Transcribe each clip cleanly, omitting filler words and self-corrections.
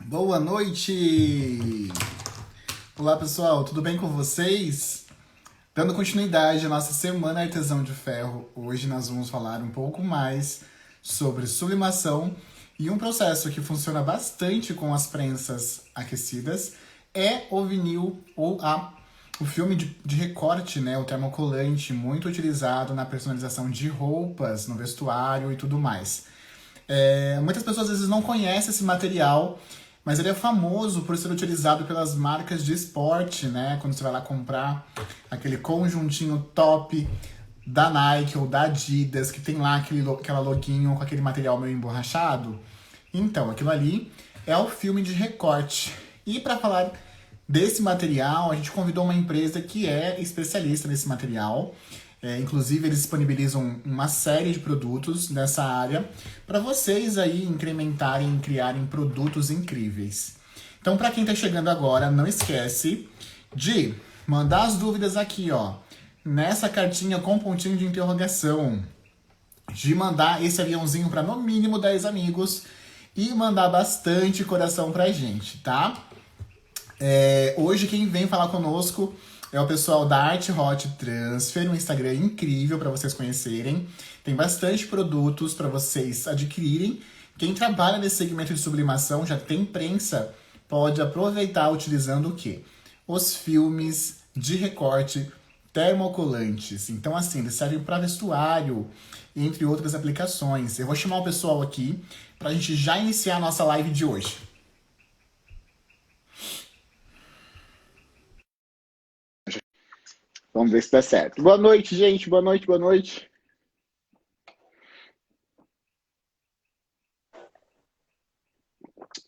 Boa noite! Olá pessoal, tudo bem com vocês? Dando continuidade à nossa Semana Artesão de Ferro, hoje nós vamos falar um pouco mais sobre sublimação e um processo que funciona bastante com as prensas aquecidas é o vinil ou o filme de recorte, né, o termocolante, muito utilizado na personalização de roupas, no vestuário e tudo mais. Muitas pessoas às vezes não conhecem esse material, mas ele é famoso por ser utilizado pelas marcas de esporte, né? Quando você vai lá comprar aquele conjuntinho top da Nike ou da Adidas, que tem lá aquela loguinho com aquele material meio emborrachado. Então, aquilo ali é o filme de recorte. E para falar desse material, a gente convidou uma empresa que é especialista nesse material. Inclusive, eles disponibilizam uma série de produtos nessa área para vocês aí incrementarem, criarem produtos incríveis. Então, para quem está chegando agora, não esquece de mandar as dúvidas aqui, ó, nessa cartinha com pontinho de interrogação, de mandar esse aviãozinho para no mínimo 10 amigos e mandar bastante coração pra gente, tá? Hoje quem vem falar conosco é o pessoal da Art Hot Transfer, um Instagram incrível para vocês conhecerem. Tem bastante produtos para vocês adquirirem. Quem trabalha nesse segmento de sublimação, já tem prensa, pode aproveitar utilizando o quê? Os filmes de recorte termocolantes. Então, assim, eles servem para vestuário, entre outras aplicações. Eu vou chamar o pessoal aqui para a gente já iniciar a nossa live de hoje. Vamos ver se dá certo. Boa noite, gente. Boa noite, boa noite.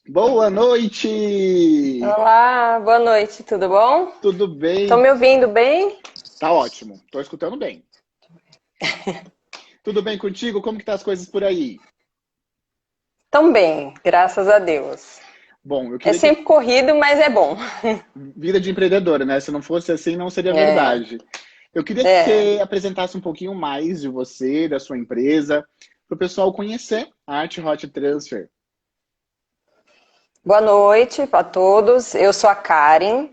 Boa noite! Olá, boa noite, tudo bom? Tudo Estão bem? me ouvindo bem? Tá ótimo. Tô escutando bem. Tudo bem contigo? Como que tá as coisas por aí? Estão bem, graças a Deus. Bom, eu É queria que... sempre corrido, mas é bom. Vida de empreendedora, né? Se não fosse assim, não seria É, verdade. Eu queria que é. você apresentasse um pouquinho mais de você, da sua empresa, para o pessoal conhecer a Art Hot Transfer. Boa noite para todos. Eu sou a Karen,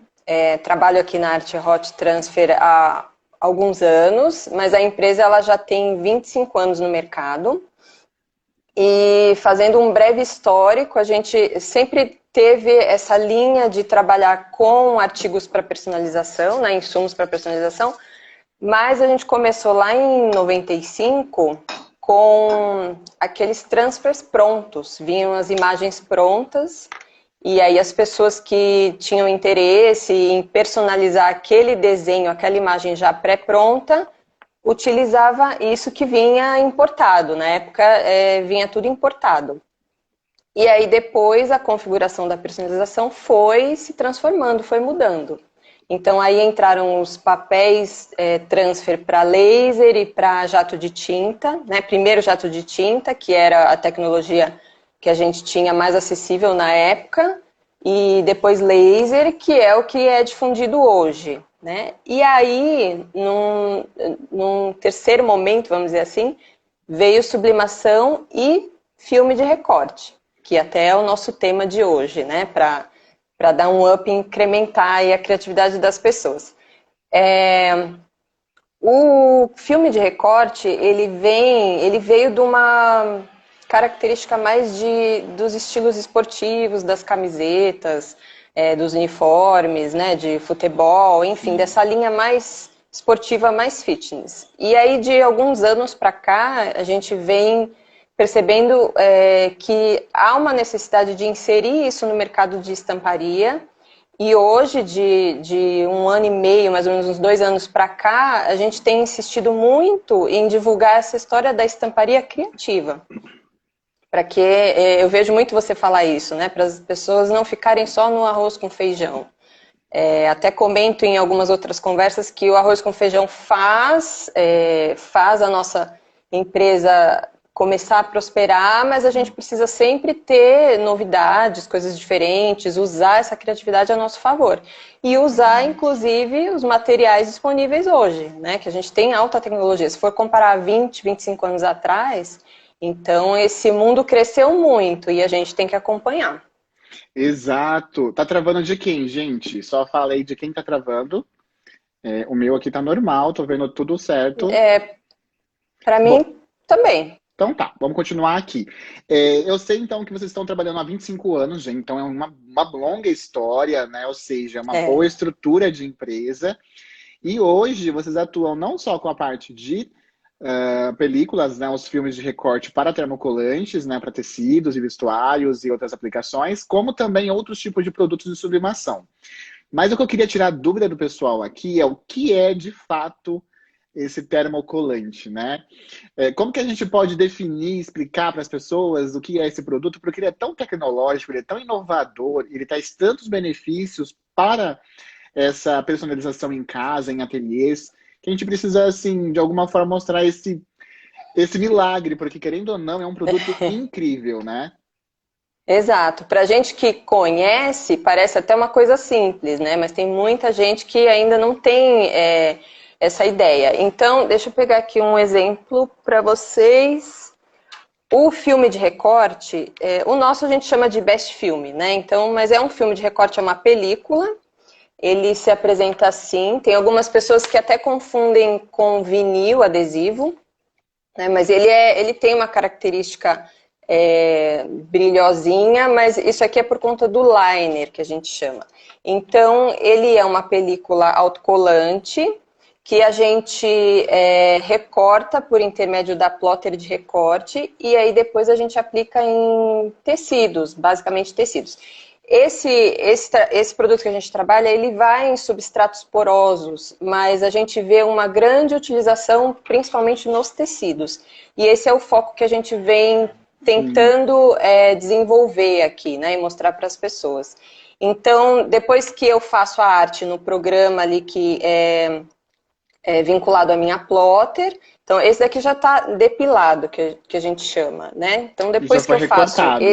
trabalho aqui na Art Hot Transfer há alguns anos, mas a empresa ela já tem 25 anos no mercado. E fazendo um breve histórico, a gente sempre teve essa linha de trabalhar com artigos para personalização, né, insumos para personalização, mas a gente começou lá em 95 com aqueles transfers prontos, vinham as imagens prontas, e aí as pessoas que tinham interesse em personalizar aquele desenho, aquela imagem já pré-pronta, utilizava isso que vinha importado. Na época, vinha tudo importado. E aí depois a configuração da personalização foi se transformando, foi mudando. Então aí entraram os papéis transfer para laser e para jato de tinta, né? Primeiro jato de tinta, que era a tecnologia que a gente tinha mais acessível na época, e depois laser, que é o que é difundido hoje, né? E aí, num terceiro momento, vamos dizer assim, veio sublimação e filme de recorte, que até é o nosso tema de hoje, né? Para dar um up e incrementar aí a criatividade das pessoas. O filme de recorte, ele veio de uma característica mais dos estilos esportivos, das camisetas, dos uniformes, né, de futebol, enfim, dessa linha mais esportiva, mais fitness. E aí, de alguns anos para cá, a gente vem percebendo que há uma necessidade de inserir isso no mercado de estamparia. E hoje, de um ano e meio, mais ou menos uns 2 anos para cá, a gente tem insistido muito em divulgar essa história da estamparia criativa. Para que eu vejo muito você falar isso, né? Para as pessoas não ficarem só no arroz com feijão. Até comento em algumas outras conversas que o arroz com feijão faz a nossa empresa começar a prosperar, mas a gente precisa sempre ter novidades, coisas diferentes, usar essa criatividade a nosso favor. E usar, inclusive, os materiais disponíveis hoje, né? Que a gente tem alta tecnologia. Se for comparar 20, 25 anos atrás, então esse mundo cresceu muito e a gente tem que acompanhar. Exato. Tá travando de quem, gente? Só falei de quem tá travando. É, o meu aqui tá normal, tô vendo tudo certo. É, para Bom, mim também. então tá, vamos continuar aqui. Eu sei então que vocês estão trabalhando há 25 anos, gente, então é uma longa história, né? Ou seja, é uma boa É. estrutura de empresa. E hoje vocês atuam não só com a parte de películas, né, os filmes de recorte para termocolantes, né, para tecidos e vestuários e outras aplicações, como também outros tipos de produtos de sublimação. Mas o que eu queria tirar a dúvida do pessoal aqui é o que é de fato esse termocolante, né? Como que a gente pode definir, explicar para as pessoas o que é esse produto? Porque ele é tão tecnológico, ele é tão inovador, ele traz tantos benefícios para essa personalização em casa, em ateliês, que a gente precisa, assim, de alguma forma mostrar esse milagre, porque querendo ou não, é um produto incrível, né? Exato. Para gente que conhece, parece até uma coisa simples, né? Mas tem muita gente que ainda não tem essa ideia. Então, deixa eu pegar aqui um exemplo para vocês. O filme de recorte, o nosso a gente chama de best filme, né? Então, mas é um filme de recorte, é uma película. Ele se apresenta assim. Tem algumas pessoas que até confundem com vinil adesivo, né? Mas ele tem uma característica brilhosinha, mas isso aqui é por conta do liner, que a gente chama. Então, ele é uma película autocolante que a gente recorta por intermédio da plotter de recorte e aí depois a gente aplica em tecidos, basicamente tecidos. Esse produto que a gente trabalha, ele vai em substratos porosos, mas a gente vê uma grande utilização principalmente nos tecidos. E esse é o foco que a gente vem Sim. tentando desenvolver aqui, né, e mostrar para as pessoas. Então, depois que eu faço a arte no programa ali que é vinculado à minha plotter, então esse daqui já está depilado, que a gente chama, né? Então, E já depois que foi eu faço recortado.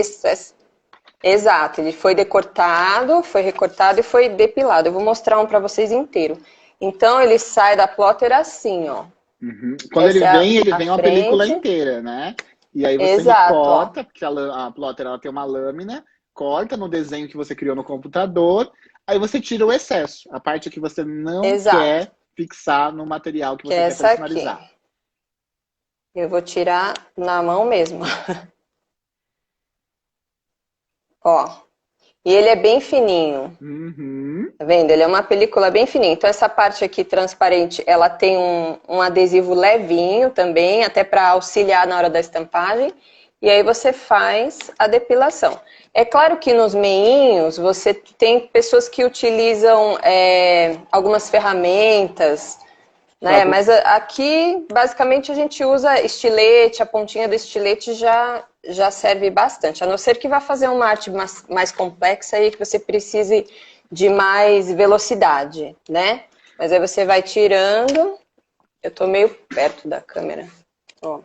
exato, ele foi decortado, foi recortado e foi depilado. Eu vou mostrar um para vocês inteiro. Então, ele sai da plotter assim, ó. Uhum. Quando Essa é ele a vem uma película frente. inteira, né? E aí você Exato, ó. recorta, porque a plotter ela tem uma lâmina, corta no desenho que você criou no computador, aí você tira o excesso, a parte que você não Exato. quer fixar no material que Que você é quer essa aqui. personalizar. Eu vou tirar na mão mesmo. Ó. E ele é bem fininho. Uhum. Tá vendo? Ele é uma película bem fininha. Então, essa parte aqui transparente, ela tem um adesivo levinho também, até para auxiliar na hora da estampagem. E aí você faz a depilação. É claro que nos meinhos você tem pessoas que utilizam algumas ferramentas, né? Mas aqui, basicamente, a gente usa estilete, a pontinha do estilete já serve bastante. A não ser que vá fazer uma arte mais complexa e que você precise de mais velocidade, né? Mas aí você vai tirando. Eu tô meio perto da câmera. Ó.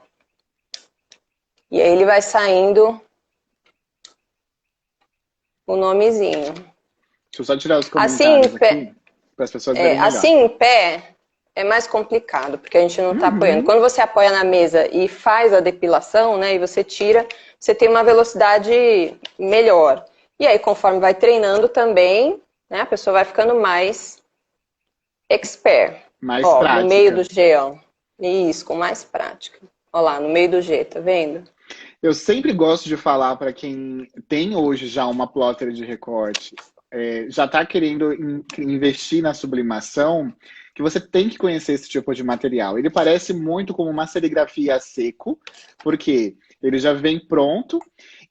E aí ele vai saindo o nomezinho. Deixa eu só tirar os Assim, comentários aqui, para as pessoas verem melhor. assim em pé é mais complicado, porque a gente não está apoiando. Uhum. Quando você apoia na mesa e faz a depilação, né, e você tira, você tem uma velocidade melhor. E aí, conforme vai treinando também, né, a pessoa vai ficando mais expert. Mais Ó, no meio do prática. G, ó. Isso, com mais prática. Ó lá, no meio do G, tá vendo? Eu sempre gosto de falar para quem tem hoje já uma plotter de recorte, já está querendo investir na sublimação, que você tem que conhecer esse tipo de material. Ele parece muito como uma serigrafia a seco, porque ele já vem pronto,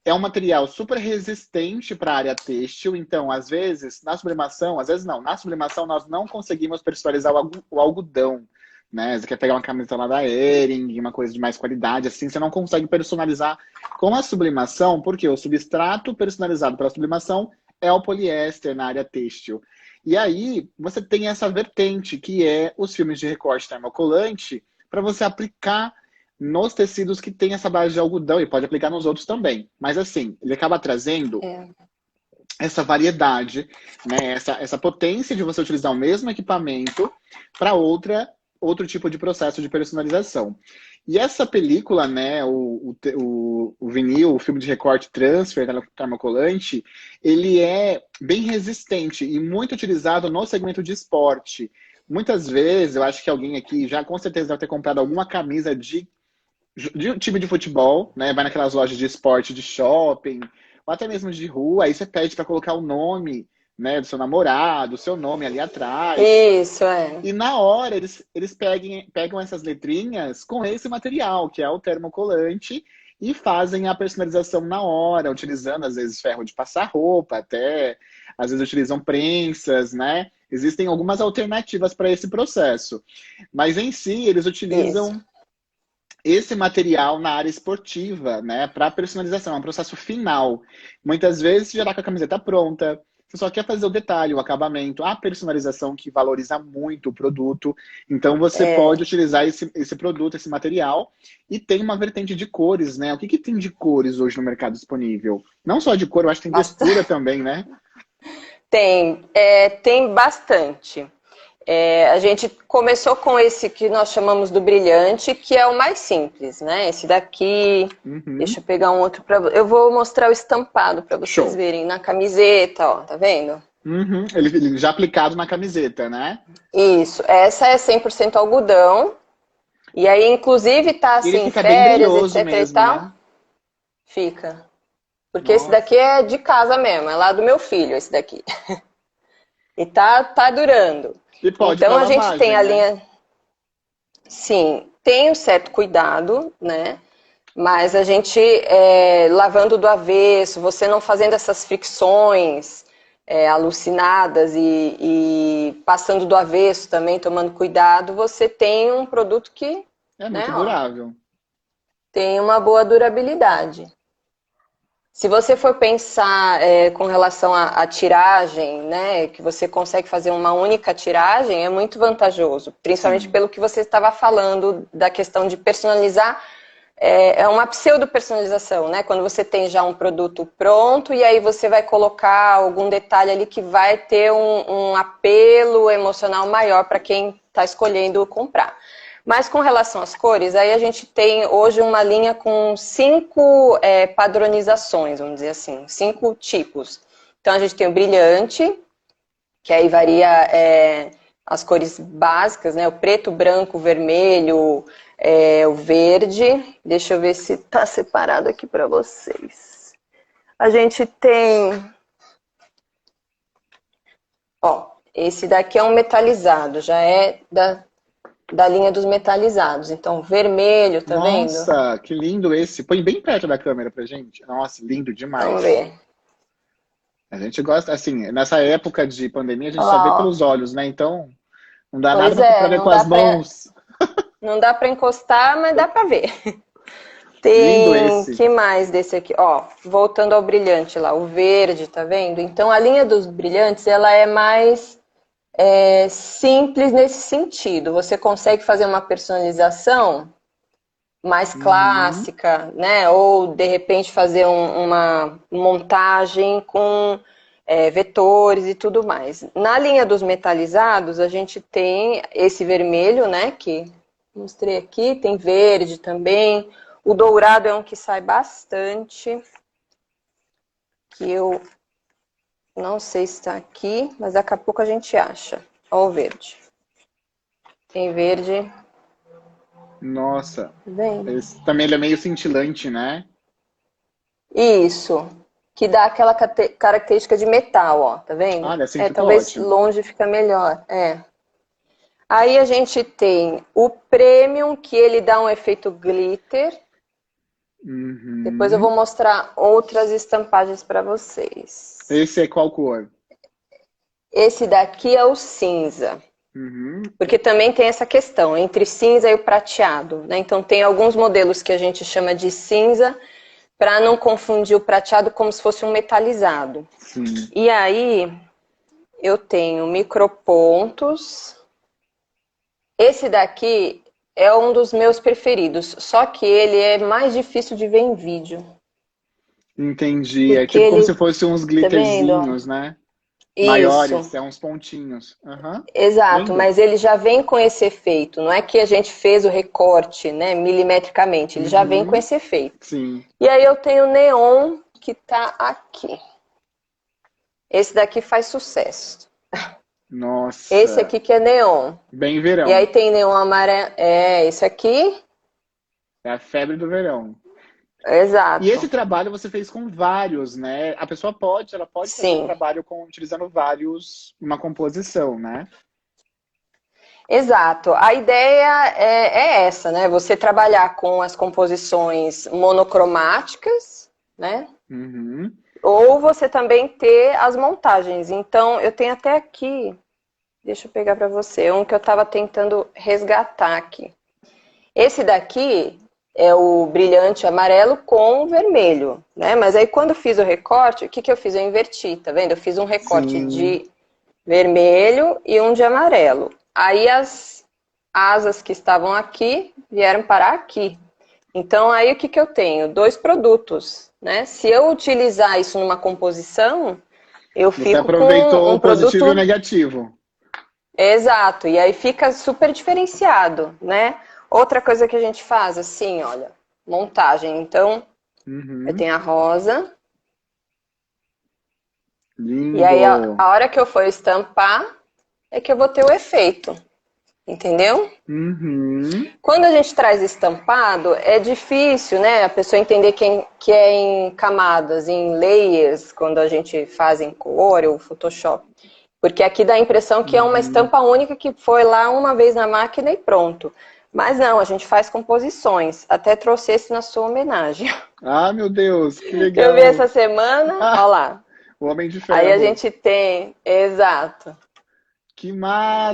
é um material super resistente para a área têxtil, então, às vezes, na sublimação, às vezes não, na sublimação nós não conseguimos personalizar o algodão, né? Você quer pegar uma camiseta lá da Hering, uma coisa de mais qualidade, assim, você não consegue personalizar com a sublimação, porque o substrato personalizado pela sublimação é o poliéster na área têxtil. E aí, você tem essa vertente, que é os filmes de recorte termocolante, para você aplicar nos tecidos que tem essa base de algodão, e pode aplicar nos outros também. Mas assim, ele acaba trazendo É. essa variedade, né? Essa potência de você utilizar o mesmo equipamento para outro tipo de processo de personalização. E essa película, né, o vinil, o filme de recorte transfer termocolante, ele é bem resistente e muito utilizado no segmento de esporte. Muitas vezes, eu acho que alguém aqui já com certeza deve ter comprado alguma camisa de um time de futebol, né? Vai naquelas lojas de esporte de shopping, ou até mesmo de rua, aí você pede para colocar o nome, né, do seu namorado, o seu nome ali atrás. Isso, é. E na hora eles pegam essas letrinhas com esse material, que é o termocolante, e fazem a personalização na hora, utilizando às vezes ferro de passar roupa, até às vezes utilizam prensas, né? Existem algumas alternativas para esse processo. Mas em si, eles Isso. utilizam esse material na área esportiva, né, para personalização, é um processo final. Muitas vezes já está com a camiseta pronta, você só quer fazer o detalhe, o acabamento, a personalização que valoriza muito o produto. Então você É. pode utilizar esse produto, esse material, e tem uma vertente de cores, né? O que tem de cores hoje no mercado disponível? Não só de cor, eu acho que tem textura também, né? Tem bastante. A gente começou com esse que nós chamamos do brilhante, que é o mais simples, né? Esse daqui, Uhum. deixa eu pegar um outro para eu vou mostrar o estampado para vocês Show. verem na camiseta, ó, tá vendo? Uhum. Ele já aplicado na camiseta, né? Isso, essa é 100% algodão. E aí, inclusive, tá E ele assim, em fica bem férias, brilhoso etc e mesmo, tal, né? fica. Porque esse Nossa. daqui é de casa mesmo, é lá do meu filho, esse daqui. E tá durando. E pode Então para a gente tem lavagem, a né? linha, sim, tem um certo cuidado, né? Mas a gente lavando do avesso, você não fazendo essas fricções alucinadas e passando do avesso também, tomando cuidado, você tem um produto que, É né, muito ó, durável. tem uma boa durabilidade. Se você for pensar com relação à tiragem, né, que você consegue fazer uma única tiragem, é muito vantajoso, principalmente Sim. pelo que você estava falando da questão de personalizar. É uma pseudo-personalização, né? Quando você tem já um produto pronto e aí você vai colocar algum detalhe ali que vai ter um apelo emocional maior para quem está escolhendo comprar. Mas com relação às cores, aí a gente tem hoje uma linha com 5 padronizações, vamos dizer assim, 5 tipos. Então a gente tem o brilhante, que aí varia as cores básicas, né? O preto, branco, vermelho, o verde. Deixa eu ver se está separado aqui para vocês. A gente tem, ó, esse daqui é um metalizado, já é da linha dos metalizados. Então, vermelho, tá vendo? Nossa, que lindo esse. Põe bem perto da câmera pra gente. Nossa, lindo Vamos demais. ver. A gente gosta, assim, nessa época de pandemia, a gente Olha só vê lá, ó. pelos olhos, né? Então, não dá nada Pois pra é, ver com as mãos. não dá para encostar, mas dá para ver. Lindo Tem, esse. que mais desse aqui? Ó, voltando ao brilhante lá, o verde, tá vendo? Então a linha dos brilhantes, ela é mais simples nesse sentido. Você consegue fazer uma personalização mais Uhum. clássica, né? Ou de repente fazer uma montagem com vetores e tudo mais. Na linha dos metalizados, a gente tem esse vermelho, né? Que mostrei aqui, tem verde também. O dourado é um que sai bastante, que eu não sei se está aqui, mas daqui a pouco a gente acha. Olha o verde. Tem verde, Nossa, tá vendo? esse também ele é meio cintilante, né? Isso, que dá aquela característica de metal, ó, tá vendo? Olha, assim ficou Talvez ótimo. longe fica melhor, Aí a gente tem o Premium, que ele dá um efeito glitter. Depois eu vou Uhum. mostrar outras estampagens para vocês. Esse é qual cor? Esse daqui é o cinza. Uhum. Porque também tem essa questão entre cinza e o prateado, né? Então tem alguns modelos que a gente chama de cinza para não confundir o prateado como se fosse um metalizado. Sim. E aí eu tenho micropontos. Esse daqui é um dos meus preferidos, só que ele é mais difícil de ver em vídeo. Entendi. É Porque tipo como se ele, fosse uns tá vendo? Ó? glitterzinhos, né? Isso. Maiores, é uns pontinhos. Aham. Exato, Lindo. mas ele já vem com esse efeito. Não é que a gente fez o recorte, né, milimetricamente, ele já vem com Uhum. esse efeito. Sim. E aí eu tenho o neon que tá aqui. Esse daqui faz sucesso. Esse Nossa. aqui que é neon. Bem E aí verão. tem neon amarelo. Esse aqui. É a febre do verão. E esse Exato. trabalho você fez com vários, né? A pessoa ela pode fazer um Sim. trabalho utilizando vários, uma composição, né? Exato. A ideia é essa, né? Você trabalhar com as composições monocromáticas, né? Uhum. Ou você também ter as montagens. Então, eu tenho até aqui, deixa eu pegar para você, um que eu estava tentando resgatar aqui. Esse daqui é o brilhante amarelo com vermelho, né? Mas aí quando eu fiz o recorte, o que que eu fiz? Eu inverti, tá vendo? Eu fiz um recorte Sim. de vermelho e um de amarelo. Aí as asas que estavam aqui vieram parar aqui. Então aí o que que eu tenho? Dois produtos, né? Se eu utilizar isso numa composição, eu Você fico com aproveitou um o positivo e o produto negativo. exato, e aí fica super diferenciado, né? Outra coisa que a gente faz, assim, olha, montagem. Então, eu Uhum. tenho a rosa, e aí Lindo. a hora que eu for estampar, é que eu vou ter o efeito, entendeu? Uhum. Quando a gente traz estampado, é difícil, né? A pessoa entender que é em camadas, em layers, quando a gente faz em Core ou Photoshop. Porque aqui dá a impressão que é uma Uhum. estampa única que foi lá uma vez na máquina e pronto. Mas não, a gente faz composições. Até trouxe esse na sua homenagem. Ah, meu Deus, que Eu vi legal. essa semana, ó Ah, lá. o Homem de Aí a Ferro. gente tem, exato. Que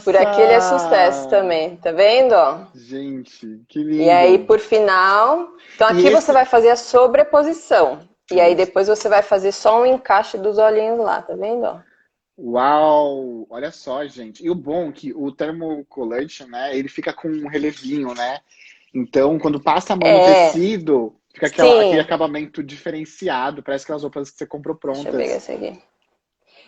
Por aqui ele é sucesso massa! também, tá vendo? Ó? Gente, que E aí, lindo. por final, então E aqui você esse. vai fazer a sobreposição. E aí Isso. depois você vai fazer só um encaixe dos olhinhos lá, tá vendo? Ó? Uau! Olha só, gente. E o bom é que o thermocolation, né, ele fica com um relevinho, né? Então, quando passa a mão no É, tecido, fica aquele sim. acabamento diferenciado. Parece aquelas roupas que você comprou Deixa eu pegar prontas. esse aqui.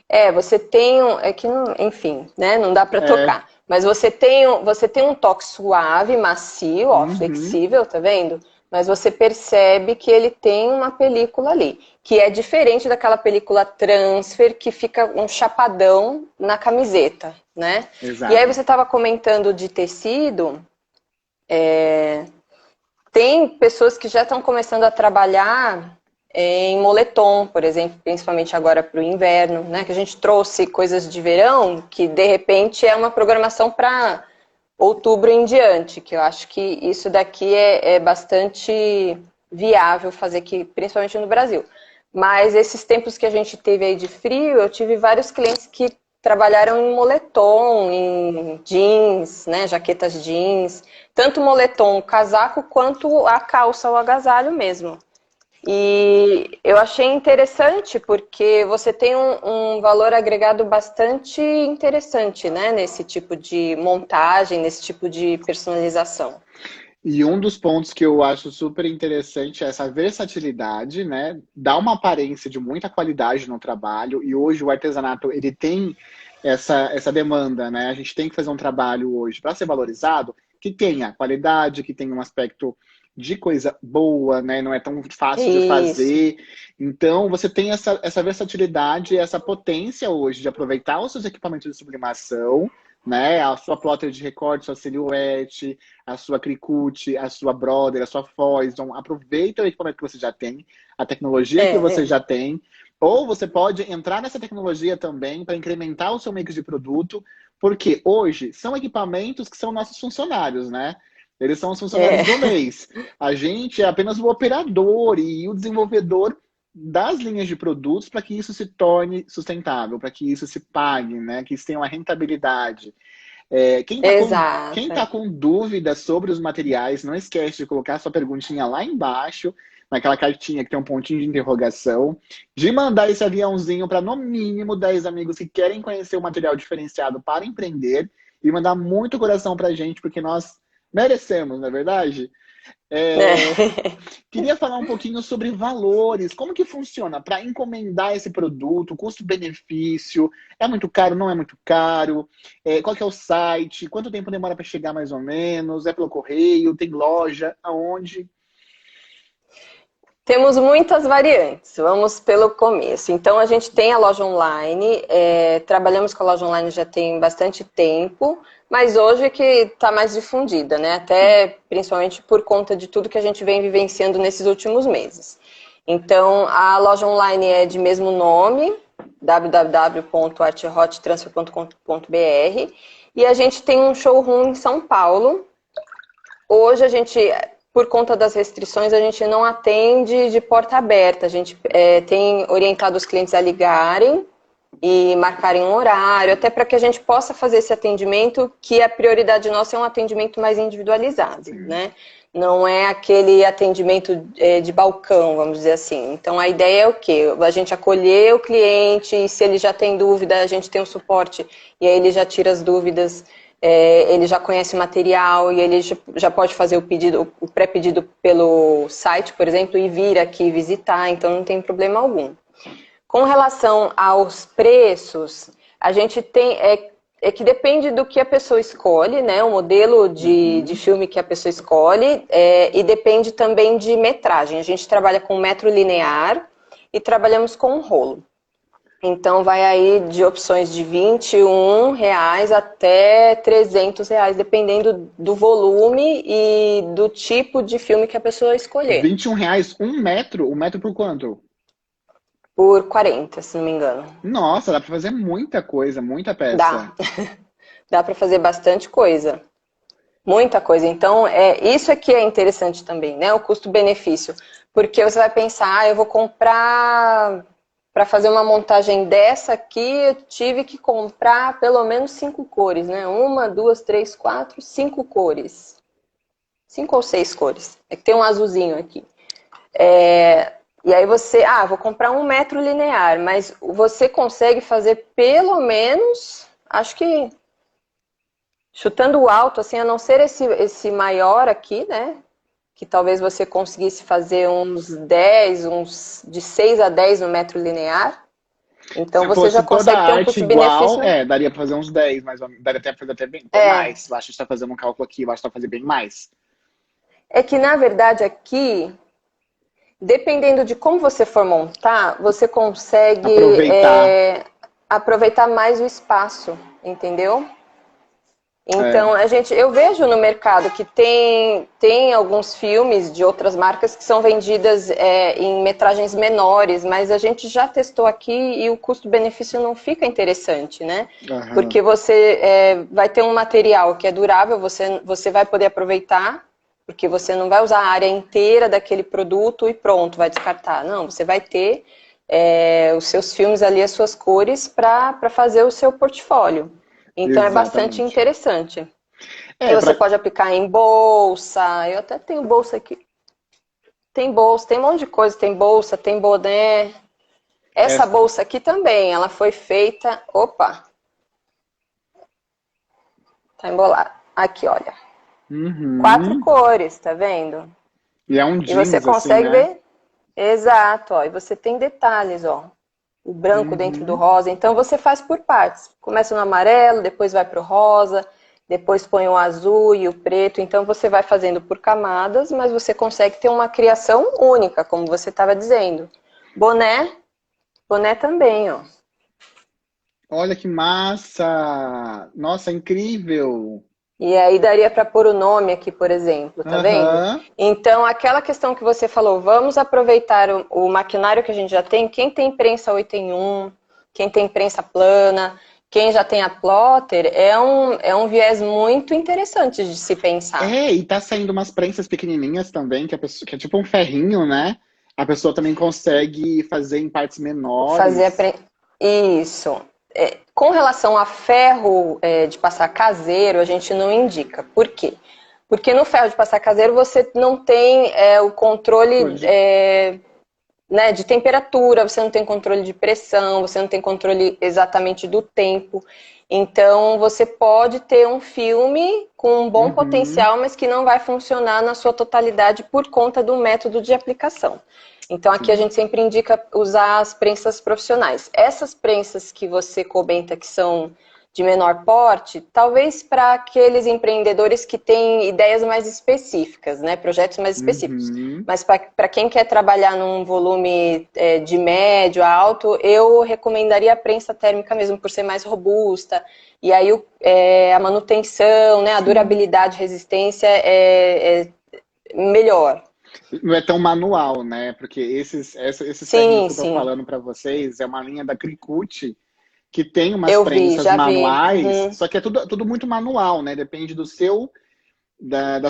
É, você tem um, é que enfim, né, não dá para É. tocar. Mas você tem um toque suave, macio, ó, Uhum. flexível, tá vendo? Mas você percebe que ele tem uma película ali, que é diferente daquela película transfer que fica um chapadão na camiseta, né? E aí Exato. você estava comentando de tecido, tem pessoas que já estão começando a trabalhar em moletom, por exemplo, principalmente agora para o inverno, né? Que a gente trouxe coisas de verão que de repente é uma programação para outubro em diante, que eu acho que isso daqui é bastante viável fazer aqui, principalmente no Brasil. Mas esses tempos que a gente teve aí de frio, eu tive vários clientes que trabalharam em moletom, em jeans, né, jaquetas jeans, tanto moletom, casaco, quanto a calça, o agasalho mesmo. E eu achei interessante porque você tem um valor agregado bastante interessante, né, nesse tipo de montagem, nesse tipo de personalização. E um dos pontos que eu acho super interessante é essa versatilidade, né? Dá uma aparência de muita qualidade no trabalho, e hoje o artesanato ele tem essa demanda, né? A gente tem que fazer um trabalho hoje para ser valorizado que tenha qualidade, que tenha um aspecto de coisa boa, né? Não é tão fácil de Isso. fazer. Então, você tem essa versatilidade, essa potência hoje de aproveitar os seus equipamentos de sublimação, né? A sua plotter de recorte, sua silhuete, a sua Cricut, a sua Brother, a sua Foz. Então, aproveita o equipamento que você já tem, a tecnologia que você É, já tem, ou você pode entrar nessa tecnologia também para incrementar o seu mix de produto, porque hoje são equipamentos que são nossos funcionários, né? Eles são os funcionários é, do mês. A gente é apenas o operador e o desenvolvedor das linhas de produtos para que isso se torne sustentável, para que isso se pague, né? Que isso tenha uma rentabilidade. Quem exato. tá com dúvidas sobre os materiais, não esquece de colocar sua perguntinha lá embaixo, naquela cartinha que tem um pontinho de interrogação, de mandar esse aviãozinho para no mínimo 10 amigos que querem conhecer o material diferenciado para empreender e mandar muito coração pra gente, porque nós merecemos, não é verdade? É, queria falar um pouquinho sobre valores. Como que funciona para encomendar esse produto, custo-benefício? É muito caro, não é muito caro? Qual que é o site? Quanto tempo demora para chegar mais ou menos? É pelo correio? Tem loja? Aonde? Temos muitas variantes, vamos pelo começo. Então, a gente tem a loja online, trabalhamos com a loja online já tem bastante tempo, mas hoje que está mais difundida, né? Até principalmente por conta de tudo que a gente vem vivenciando nesses últimos meses. Então, a loja online é de mesmo nome, www.arthottransfer.com.br, e a gente tem um showroom em São Paulo. Hoje a gente, por conta das restrições, a gente não atende de porta aberta. A gente tem orientado os clientes a ligarem e marcarem um horário, até para que a gente possa fazer esse atendimento, que a prioridade nossa é um atendimento mais individualizado, né? Não é aquele atendimento de balcão, vamos dizer assim. Então, a ideia é o quê? A gente acolher o cliente, e se ele já tem dúvida, a gente tem o suporte, e aí ele já tira as dúvidas, ele já conhece o material, e ele já pode fazer o pré-pedido pelo site, por exemplo, e vir aqui visitar, então não tem problema algum. Com relação aos preços, a gente tem... que depende do que a pessoa escolhe, né? O modelo de filme que a pessoa escolhe, e depende também de metragem. A gente trabalha com metro linear e trabalhamos com rolo. Então vai aí de opções de R$ 21 até R$ 300, dependendo do volume e do tipo de filme que a pessoa escolher. R$ 21, 1 metro? 1 metro por quanto? Por 40, se não me engano. Nossa, dá para fazer muita coisa, muita peça. Dá. Dá para fazer bastante coisa. Muita coisa. Então, isso aqui é interessante também, né? O custo-benefício. Porque você vai pensar, eu vou comprar... Para fazer uma montagem dessa aqui, eu tive que comprar pelo menos 5 cores, né? 1, 2, 3, 4, 5 cores. 5 ou 6 cores. É que tem um azulzinho aqui. E aí você, vou comprar 1 metro linear, mas você consegue fazer pelo menos, acho que, chutando alto, assim, a não ser esse maior aqui, né? Que talvez você conseguisse fazer uns 10, de 6 a 10 no metro linear. Então Se você já fosse toda consegue a ter um arte igual, custo-benefício. daria para fazer uns 10, mas daria até fazer até bem mais. Eu acho que está fazendo um cálculo aqui, eu acho que está fazendo bem mais. É que, na verdade, aqui, dependendo de como você for montar, você consegue aproveitar mais o espaço, entendeu? Então, eu vejo no mercado que tem alguns filmes de outras marcas que são vendidas em metragens menores, mas a gente já testou aqui e o custo-benefício não fica interessante, né? Uhum. Porque você vai ter um material que é durável, você vai poder aproveitar, porque você não vai usar a área inteira daquele produto e pronto, vai descartar. Não, você vai ter os seus filmes ali, as suas cores, para fazer o seu portfólio. Então, é bastante interessante. E você pode aplicar em bolsa. Eu até tenho bolsa aqui. Tem bolsa, tem um monte de coisa. Tem bolsa, tem boné. Essa bolsa aqui também, ela foi feita... Opa! Tá embolada. Aqui, olha. 4 cores, tá vendo? E é um jeans, e você consegue assim, né? ver? Exato, ó. E você tem detalhes, ó. O branco dentro do rosa. Então, você faz por partes. Começa no amarelo, depois vai para o rosa, depois põe o azul e o preto. Então, você vai fazendo por camadas, mas você consegue ter uma criação única, como você estava dizendo. Boné também, ó. Olha que massa! Nossa, incrível! E aí daria para pôr o nome aqui, por exemplo, tá vendo? Então, aquela questão que você falou, vamos aproveitar o maquinário que a gente já tem. Quem tem prensa 8 em 1, quem tem prensa plana, quem já tem a plotter, é um viés muito interessante de se pensar. E tá saindo umas prensas pequenininhas também, que é tipo um ferrinho, né? A pessoa também consegue fazer em partes menores. Isso. Com relação a ferro de passar caseiro, a gente não indica. Por quê? Porque no ferro de passar caseiro você não tem o controle né, de temperatura, você não tem controle de pressão, você não tem controle exatamente do tempo. Então, você pode ter um filme com um bom Uhum, potencial, mas que não vai funcionar na sua totalidade por conta do método de aplicação. Então, aqui a sim. gente sempre indica usar as prensas profissionais. Essas prensas que você comenta que são de menor porte, talvez para aqueles empreendedores que têm ideias mais específicas, né, projetos mais específicos. Uhum. Mas para quem quer trabalhar num volume de médio a alto, eu recomendaria a prensa térmica mesmo, por ser mais robusta. E aí a manutenção, né, a Sim. durabilidade, resistência é melhor. Não é tão manual, né? Porque esses técnicos Sim, que eu tô sim. falando para vocês é uma linha da Cricut que tem umas Eu vi, prensas já vi. manuais, Uhum. só que é tudo muito manual, né? Depende da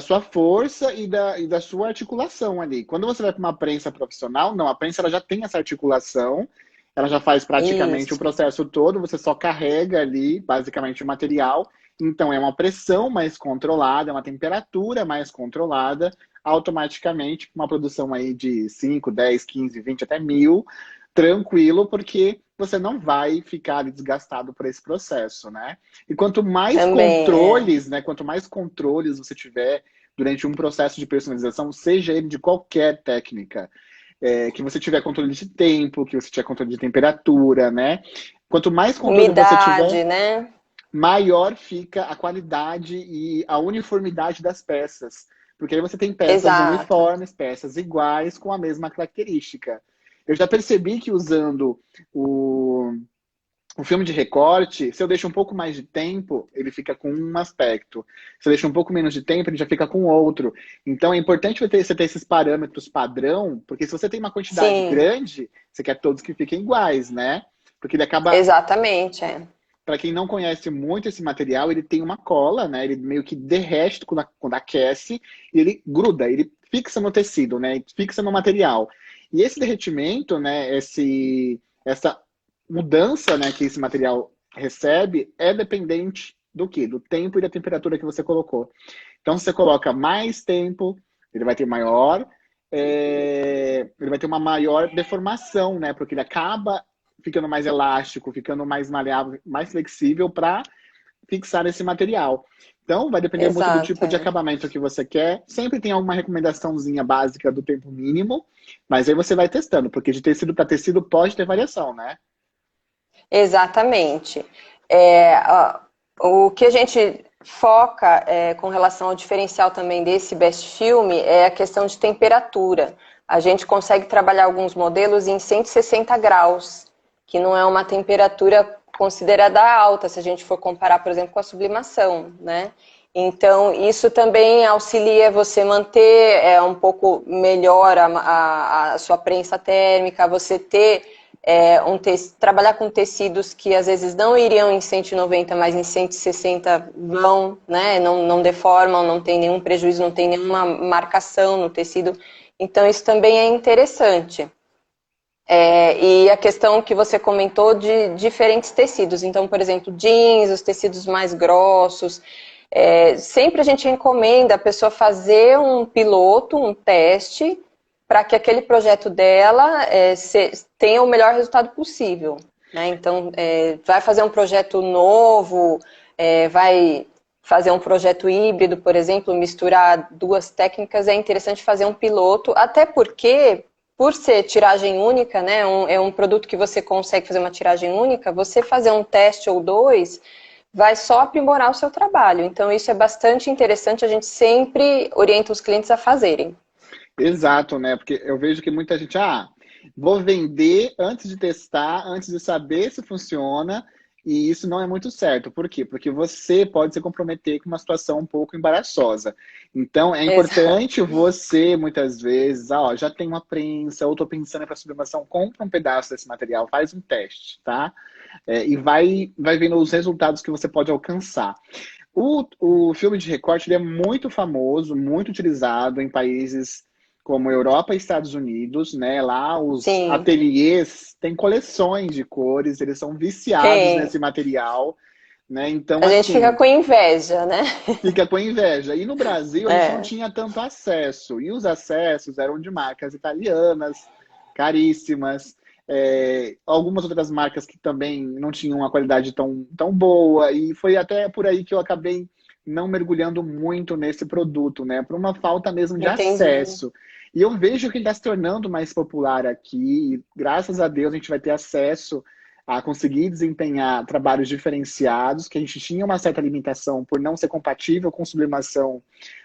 sua força e da sua articulação ali. Quando você vai para uma prensa profissional, não, a prensa ela já tem essa articulação, ela já faz praticamente o Isso. processo todo, você só carrega ali, basicamente, o material. Então, é uma pressão mais controlada, é uma temperatura mais controlada, automaticamente, uma produção aí de 5, 10, 15, 20, até 1000, tranquilo, porque você não vai ficar ali desgastado por esse processo, né? E quanto mais Também, é. controles, né? Quanto mais controles você tiver durante um processo de personalização, seja ele de qualquer técnica, que você tiver controle de tempo, que você tiver controle de temperatura, né? Quanto mais controle você tiver, Umidade, né? maior fica a qualidade e a uniformidade das peças. Porque aí você tem peças Exato. uniformes, peças iguais, com a mesma característica. Eu já percebi que usando o, o filme de recorte, se eu deixo um pouco mais de tempo, ele fica com um aspecto. Se eu deixo um pouco menos de tempo, ele já fica com outro. Então é importante você ter esses parâmetros padrão, porque se você tem uma quantidade Sim, grande, você quer todos que fiquem iguais, né? Porque ele acaba, exatamente, é. para quem não conhece muito esse material, ele tem uma cola, né? Ele meio que derrete quando aquece e ele gruda, ele fixa no tecido, né? Fixa no material. E esse derretimento, né? Essa mudança, né, que esse material recebe é dependente do quê? Do tempo e da temperatura que você colocou. Então, se você coloca mais tempo, ele vai ter ele vai ter uma maior deformação, né? Porque ele acaba ficando mais elástico, ficando mais maleável, mais flexível para fixar esse material. Então, vai depender muito do Exato, tipo de é. acabamento que você quer. Sempre tem alguma recomendaçãozinha básica do tempo mínimo, mas aí você vai testando, porque de tecido para tecido pode ter variação, né? Exatamente. O que a gente foca com relação ao diferencial também desse Best Filme é a questão de temperatura. A gente consegue trabalhar alguns modelos em 160 graus, que não é uma temperatura considerada alta, se a gente for comparar, por exemplo, com a sublimação, né? Então, isso também auxilia você manter um pouco melhor a sua prensa térmica, você ter trabalhar com tecidos que às vezes não iriam em 190, mas em 160 vão, né? Não deformam, não tem nenhum prejuízo, não tem nenhuma marcação no tecido. Então, isso também é interessante. E a questão que você comentou de diferentes tecidos. Então, por exemplo, jeans, os tecidos mais grossos. Sempre a gente recomenda a pessoa fazer um piloto, um teste, para que aquele projeto dela tenha o melhor resultado possível. Né? Então, vai fazer um projeto novo, vai fazer um projeto híbrido, por exemplo, misturar duas técnicas, é interessante fazer um piloto, até porque, por ser tiragem única, né, é um produto que você consegue fazer uma tiragem única, você fazer um teste ou dois vai só aprimorar o seu trabalho. Então, isso é bastante interessante, a gente sempre orienta os clientes a fazerem. Exato, né? Porque eu vejo que muita gente, vou vender antes de testar, antes de saber se funciona, e isso não é muito certo. Por quê? Porque você pode se comprometer com uma situação um pouco embaraçosa. Então, é Exato. importante você, muitas vezes, já tem uma prensa, ou estou pensando para sublimação, compra um pedaço desse material, faz um teste, tá? E vai vendo os resultados que você pode alcançar. O filme de recorte ele é muito famoso, muito utilizado em países como Europa e Estados Unidos, né? Lá os Sim, ateliês têm coleções de cores, eles são viciados tem. nesse material, né? Então, A gente fica assim, com inveja, né? fica com inveja. E no Brasil a gente não É, tinha tanto acesso, e os acessos eram de marcas italianas, caríssimas. Algumas outras marcas que também não tinham uma qualidade tão boa, e foi até por aí que eu acabei não mergulhando muito nesse produto, né? Por uma falta mesmo de Entendi. acesso. E eu vejo que ele está se tornando mais popular aqui, e graças a Deus a gente vai ter acesso a conseguir desempenhar trabalhos diferenciados, que a gente tinha uma certa limitação por não ser compatível com sublimação,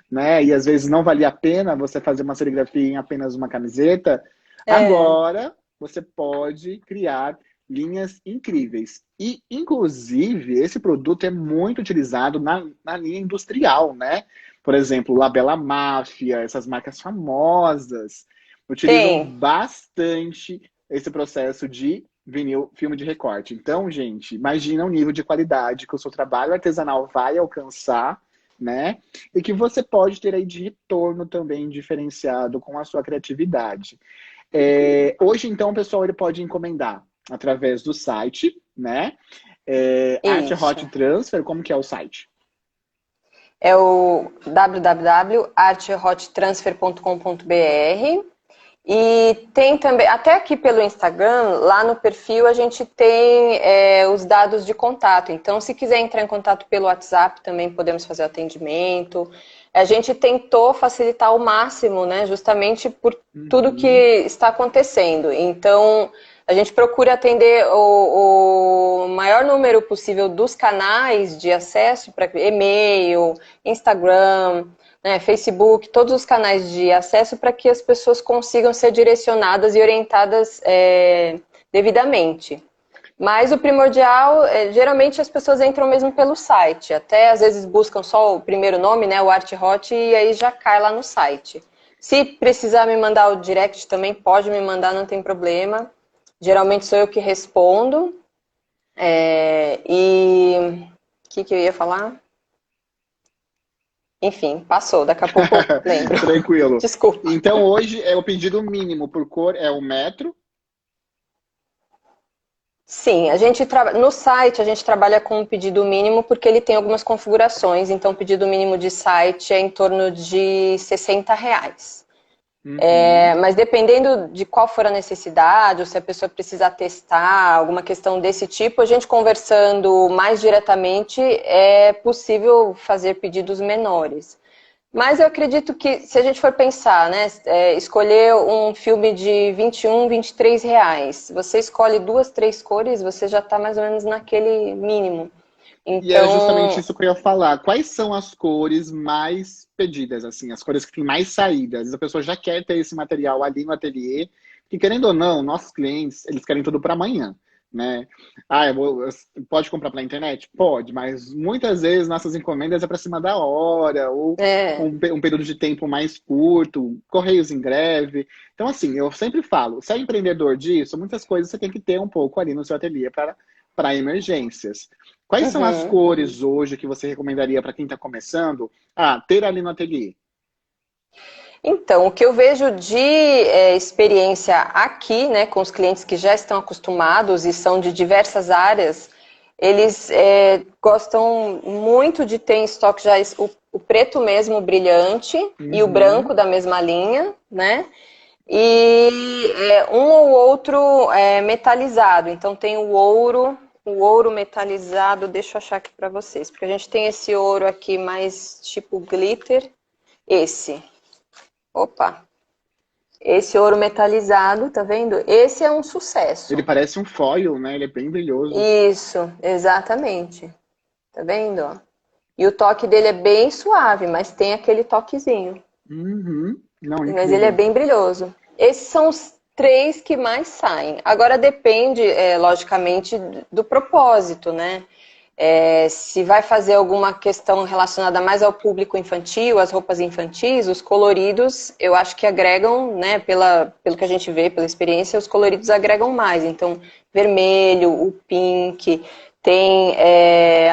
né? E às vezes não valia a pena você fazer uma serigrafia em apenas uma camiseta. É, Agora você pode criar linhas incríveis. E, inclusive, esse produto é muito utilizado na linha industrial, né? Por exemplo, Labela Máfia, essas marcas famosas, utilizam tem. bastante esse processo de vinil, filme de recorte. Então, gente, imagina o nível de qualidade que o seu trabalho artesanal vai alcançar, né? E que você pode ter aí de retorno também diferenciado com a sua criatividade. Hoje, então, o pessoal ele pode encomendar através do site, né? Arte Isso. Hot Transfer, como que é o site? É o www.arthottransfer.com.br. E tem também, até aqui pelo Instagram, lá no perfil a gente tem os dados de contato. Então, se quiser entrar em contato pelo WhatsApp, também podemos fazer o atendimento. A gente tentou facilitar ao máximo, né? Justamente por tudo que Uhum. está acontecendo. Então, a gente procura atender o maior número possível dos canais de acesso para e-mail, Instagram, né, Facebook, todos os canais de acesso para que as pessoas consigam ser direcionadas e orientadas devidamente. Mas o primordial, geralmente as pessoas entram mesmo pelo site, até às vezes buscam só o primeiro nome, né, o Art Hot, e aí já cai lá no site. Se precisar me mandar o direct também, pode me mandar, não tem problema. Geralmente sou eu que respondo. E o que eu ia falar? Enfim, passou, daqui a pouco eu lembro. Tranquilo. Desculpa. Então, hoje o pedido mínimo por cor é o metro. Sim, no site a gente trabalha com um pedido mínimo porque ele tem algumas configurações, então o pedido mínimo de site é em torno de R$ 60. Uhum. Mas dependendo de qual for a necessidade, ou se a pessoa precisar testar alguma questão desse tipo, a gente conversando mais diretamente é possível fazer pedidos menores. Mas eu acredito que, se a gente for pensar, né, escolher um filme de 21, R$ 23, você escolhe 2, 3 cores, você já está mais ou menos naquele mínimo. E era justamente Então, isso que eu ia falar. Quais são as cores mais pedidas, assim, as cores que têm mais saídas? A pessoa já quer ter esse material ali no ateliê, que querendo ou não, nossos clientes, eles querem tudo para amanhã, né? Pode comprar pela internet? Pode, mas muitas vezes nossas encomendas é para cima da hora, ou é, um período de tempo mais curto, correios em greve. Então, assim, eu sempre falo, se é empreendedor disso, muitas coisas você tem que ter um pouco ali no seu ateliê para emergências. Quais são as uhum. cores hoje que você recomendaria para quem está começando a ter ali no ateliê? Então, o que eu vejo de experiência aqui, né, com os clientes que já estão acostumados e são de diversas áreas, eles gostam muito de ter em estoque já o preto mesmo, brilhante, e o branco Uhum. da mesma linha, né? E um ou outro metalizado. Então tem o ouro metalizado, deixa eu achar aqui para vocês, porque a gente tem esse ouro aqui mais tipo glitter, esse. Opa, esse ouro metalizado, tá vendo? Esse é um Ele sucesso. parece um foil, né? Ele é bem brilhoso. Isso, exatamente. Tá vendo? Ó? E o toque dele é bem suave, mas tem aquele toquezinho. Uhum. Não, Mas ele é incrível. bem brilhoso. Esses são os três que mais saem. Agora depende, logicamente, do propósito, né? Se vai fazer alguma questão relacionada mais ao público infantil, às roupas infantis, os coloridos, eu acho que agregam, né, pelo que a gente vê, pela experiência, os coloridos agregam mais. Então, vermelho, o pink, tem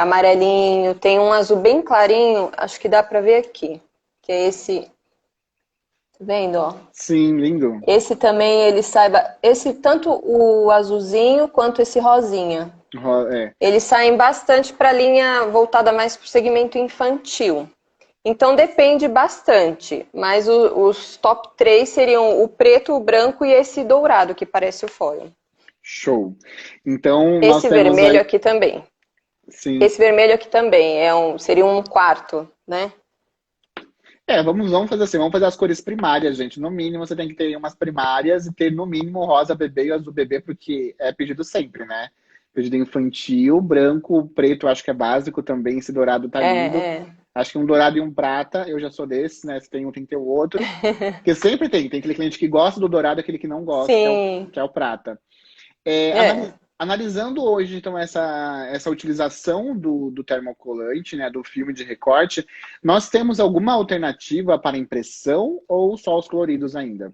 amarelinho, tem um azul bem clarinho, acho que dá para ver aqui, que é esse, tá vendo, ó? Sim, lindo. Esse também ele saiba, esse tanto o azulzinho quanto esse rosinha. É. Eles saem bastante para a linha voltada mais para o segmento infantil. Então depende bastante, mas os top 3 seriam o preto, o branco e esse dourado, que parece o foil. Show. Então, nós Esse temos vermelho aí. aqui também. Sim. Esse vermelho aqui também seria um quarto, né? Vamos fazer assim, vamos fazer as cores primárias, gente. No mínimo, você tem que ter umas primárias e ter, no mínimo, o rosa bebê e o azul bebê, porque é pedido sempre, né? Pedido infantil, branco, preto, acho que é básico também. Esse dourado tá lindo. É. Acho que um dourado e um prata, eu já sou desse, né? Se tem um, tem que ter o outro. Porque sempre tem aquele cliente que gosta do dourado e aquele que não gosta, Sim. que é o prata. É. Analisando hoje, então, essa utilização do termocolante, né, do filme de recorte, nós temos alguma alternativa para impressão ou só os coloridos ainda?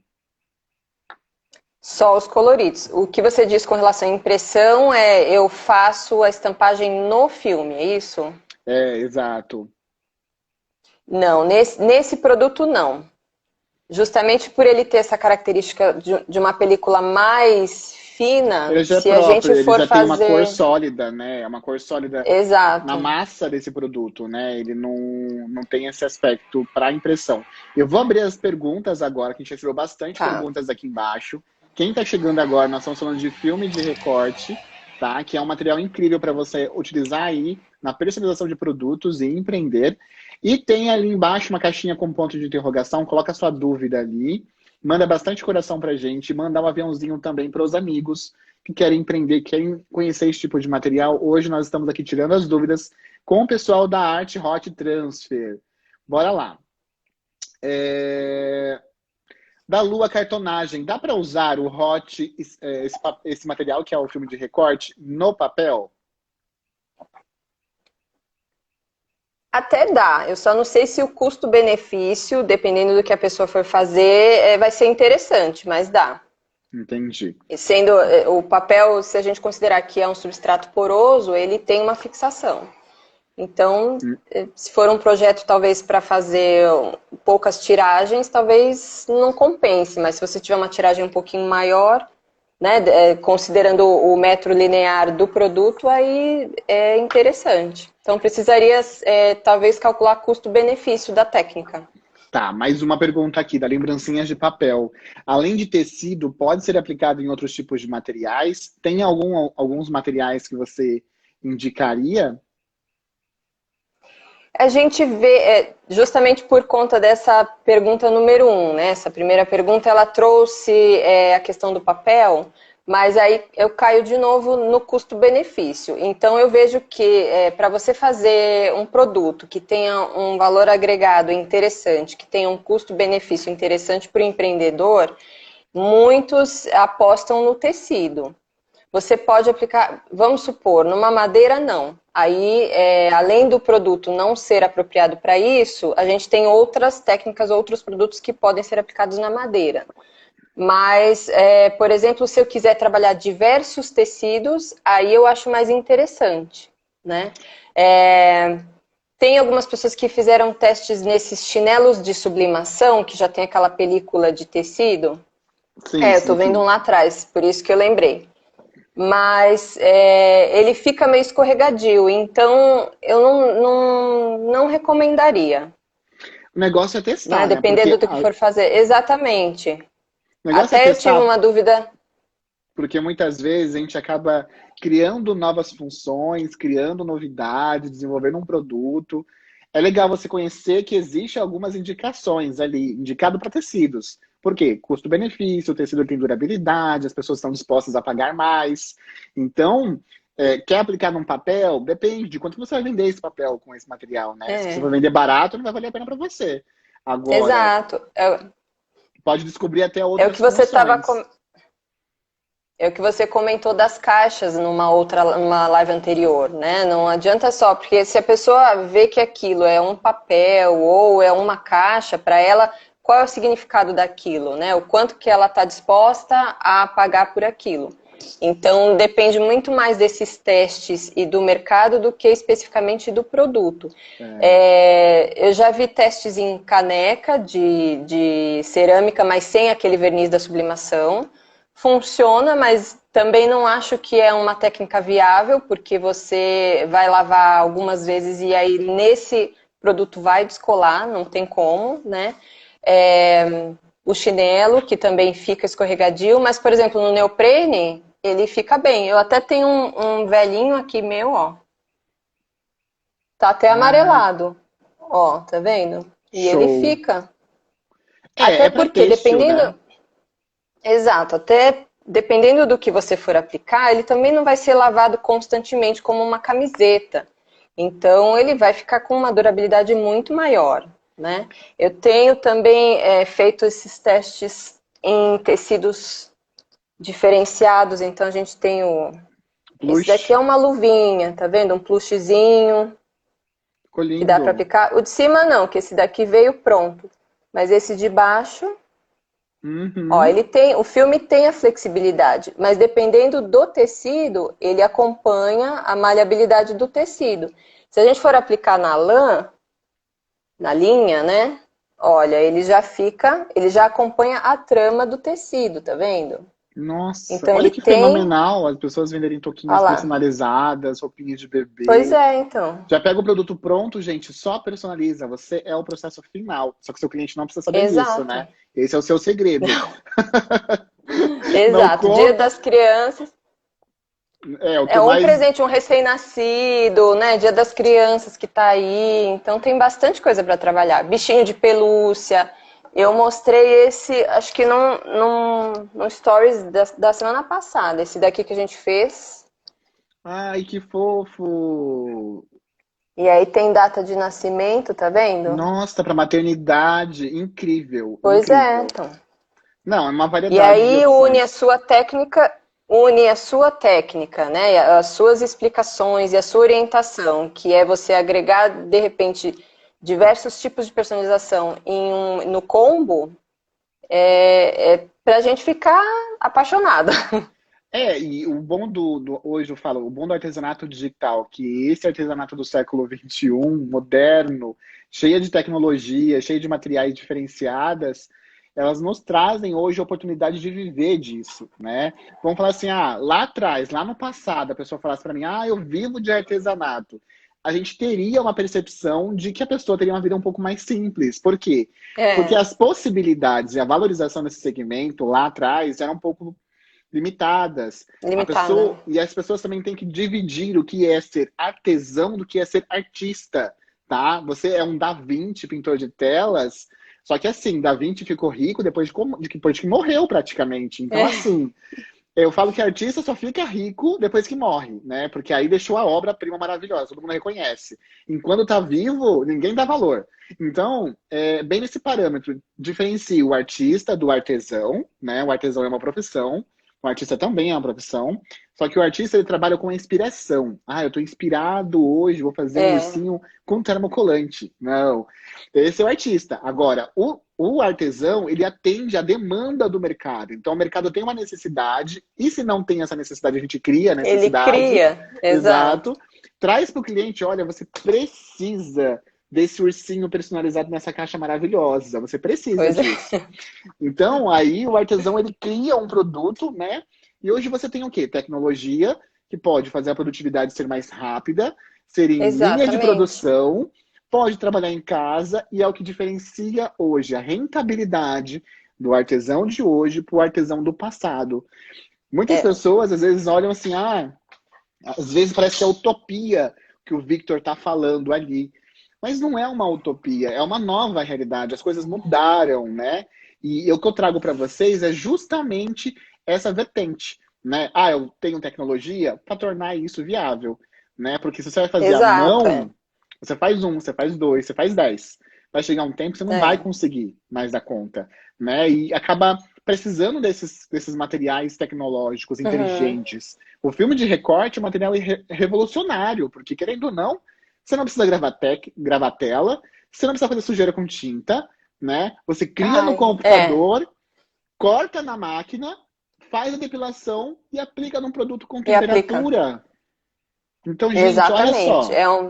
Só os coloridos. O que você diz com relação à impressão eu faço a estampagem no filme, é isso? Exato. Não, nesse produto não. Justamente por ele ter essa característica de uma película mais fina, Ele já é se a próprio, gente ele for já tem uma cor fazer... sólida, né? É uma cor sólida na Exato. massa desse produto, né? Ele não tem esse aspecto para impressão. Eu vou abrir as perguntas agora, que a gente recebeu bastante Tá. perguntas aqui embaixo. Quem está chegando agora, nós estamos falando de filme de recorte, tá? Que é um material incrível para você utilizar aí na personalização de produtos e empreender. E tem ali embaixo uma caixinha com ponto de interrogação, coloca a sua dúvida ali, manda bastante coração pra gente, manda um aviãozinho também para os amigos que querem empreender, querem conhecer esse tipo de material. Hoje nós estamos aqui tirando as dúvidas com o pessoal da Arte Hot Transfer. Bora lá. Da Lua Cartonagem, dá para usar o Hot, esse material que é o filme de recorte, no papel? Até dá, eu só não sei se o custo-benefício, dependendo do que a pessoa for fazer, vai ser interessante, mas dá. Entendi. E sendo o papel, se a gente considerar que é um substrato poroso, ele tem uma fixação. Então, se for um projeto talvez para fazer poucas tiragens, talvez não compense, mas se você tiver uma tiragem um pouquinho maior, né, considerando o metro linear do produto, aí é interessante. Então, precisaria talvez calcular custo-benefício da técnica. Tá, mais uma pergunta aqui, da lembrancinhas de papel. Além de tecido, pode ser aplicado em outros tipos de materiais? Tem alguns materiais que você indicaria? A gente vê, justamente por conta dessa pergunta número 1, né? Essa primeira pergunta, ela trouxe a questão do papel, mas aí eu caio de novo no custo-benefício. Então, eu vejo que para você fazer um produto que tenha um valor agregado interessante, que tenha um custo-benefício interessante para o empreendedor, muitos apostam no tecido. Você pode aplicar, vamos supor, numa madeira não. Aí, além do produto não ser apropriado para isso, a gente tem outras técnicas, outros produtos que podem ser aplicados na madeira. Mas, por exemplo, se eu quiser trabalhar diversos tecidos, aí eu acho mais interessante, né? Tem algumas pessoas que fizeram testes nesses chinelos de sublimação, que já tem aquela película de tecido. Sim, Eu tô vendo um lá atrás, por isso que eu lembrei. Mas ele fica meio escorregadio, então eu não recomendaria. O negócio é testar, né? Dependendo do que for fazer. Exatamente. O negócio é Até eu tive testar, uma dúvida. porque muitas vezes a gente acaba criando novas funções, criando novidades, desenvolvendo um produto. É legal você conhecer que existe algumas indicações ali, indicado para tecidos. Por quê? Custo-benefício, o tecido tem durabilidade, as pessoas estão dispostas a pagar mais. Então, quer aplicar num papel? Depende de quanto você vai vender esse papel com esse material, né? Se você for vender barato, não vai valer a pena para você. Agora, Exato. pode descobrir até É o outras que você estava funções. É o que você comentou das caixas numa live anterior, né? Não adianta só, porque se a pessoa vê que aquilo é um papel ou é uma caixa, para ela, qual é o significado daquilo, né? O quanto que ela está disposta a pagar por aquilo. Então, depende muito mais desses testes e do mercado do que especificamente do produto. Eu já vi testes em caneca de cerâmica, mas sem aquele verniz da sublimação. Funciona, mas também não acho que é uma técnica viável, porque você vai lavar algumas vezes e aí nesse produto vai descolar, não tem como, né? O chinelo, que também fica escorregadio, mas, por exemplo, no neoprene, ele fica bem. Eu até tenho um velhinho aqui meu, ó. Tá até Ah, amarelado. Ó, tá vendo? E ele show. fica. É Até para porque, têxtil, dependendo. né? Exato, até dependendo do que você for aplicar, ele também não vai ser lavado constantemente como uma camiseta. Então, ele vai ficar com uma durabilidade muito maior, né? Eu tenho também feito esses testes em tecidos diferenciados. Então, a gente tem esse daqui é Plush. uma luvinha, tá vendo? Um plushzinho Ficou que dá para lindo. aplicar. O de cima não, que esse daqui veio pronto. Mas esse de baixo, ó, Uhum. o filme tem a flexibilidade, mas dependendo do tecido, ele acompanha a maleabilidade do tecido. Se a gente for aplicar na lã, na linha, né? Olha, ele já acompanha a trama do tecido, tá vendo? Nossa, Então olha ele que tem, fenomenal as pessoas venderem olha touquinhas lá. personalizadas, roupinhas de Pois bebê. é, então. Já pega o produto pronto, gente, só personaliza. Você é o processo final. Só que o seu cliente não precisa saber disso, Exato. né? Esse é o seu segredo. Não Exato. Dia conta. das Crianças. É, o que É eu um mais. presente, um recém-nascido, né? Dia das Crianças que tá aí. Então tem bastante coisa para trabalhar. Bichinho de pelúcia. Eu mostrei esse, acho que no Stories da semana passada. Esse daqui que a gente fez. Ai, que fofo! E aí tem data de nascimento, tá vendo? Nossa, para maternidade, incrível, Pois é, incrível. então. Não, é uma E variedade de aí opções. une a sua técnica, né? As suas explicações e a sua orientação, que é você agregar, de repente, diversos tipos de personalização no combo, é para a gente ficar apaixonada. É, e o bom hoje eu falo, o bom do artesanato digital, que esse artesanato do século XXI, moderno, cheia de tecnologia, cheia de materiais diferenciadas, elas nos trazem hoje a oportunidade de viver disso, né? Vamos falar assim, lá atrás, lá no passado, a pessoa falasse para mim, eu vivo de artesanato. A gente teria uma percepção de que a pessoa teria uma vida um pouco mais simples. Por quê? Porque É, as possibilidades e a valorização desse segmento lá atrás eram um pouco limitadas. limitada. E as pessoas também têm que dividir o que é ser artesão do que é ser artista, tá? Você é um Da Vinci, pintor de telas, só que assim, Da Vinci ficou rico depois que morreu praticamente. Então, É, assim, eu falo que artista só fica rico depois que morre, né? Porque aí deixou a obra-prima maravilhosa, todo mundo reconhece. Enquanto tá vivo, ninguém dá valor. Então, bem nesse parâmetro, diferencia o artista do artesão, né? O artesão é uma profissão, o artista também é uma profissão, só que o artista ele trabalha com a inspiração. Eu tô inspirado hoje, vou fazer um é, ursinho com termocolante. Não. Esse é o artista. Agora, o artesão, ele atende à demanda do mercado. Então, o mercado tem uma necessidade, e se não tem essa necessidade, a gente cria a ele necessidade. cria, exato. Exato. Traz para o cliente, olha, você precisa desse ursinho personalizado nessa caixa maravilhosa. Você precisa Pois é, disso. Então, aí o artesão ele cria um produto, né? E hoje você tem o quê? Tecnologia que pode fazer a produtividade ser mais rápida, ser em linha de exatamente. produção, pode trabalhar em casa e é o que diferencia hoje a rentabilidade do artesão de hoje para o artesão do passado. Muitas É, pessoas às vezes olham assim, às vezes parece que é utopia que o Victor está falando ali. Mas não é uma utopia, é uma nova realidade. As coisas mudaram, né? E o que eu trago para vocês é justamente essa vertente, né? Eu tenho tecnologia para tornar isso viável, né? Porque se você vai fazer à exato, é. mão, você faz um, você faz dois, você faz 10. Vai chegar um tempo que você não vai É. conseguir mais dar conta, né? E acaba precisando desses materiais tecnológicos Uhum. inteligentes. O filme de recorte é um material revolucionário, porque querendo ou não, você não precisa gravar tela, você não precisa fazer sujeira com tinta, né? Você cria no Ai, é, computador, corta na máquina, faz a depilação e aplica num produto com e aplica. temperatura. Então, gente, olha Exatamente. só.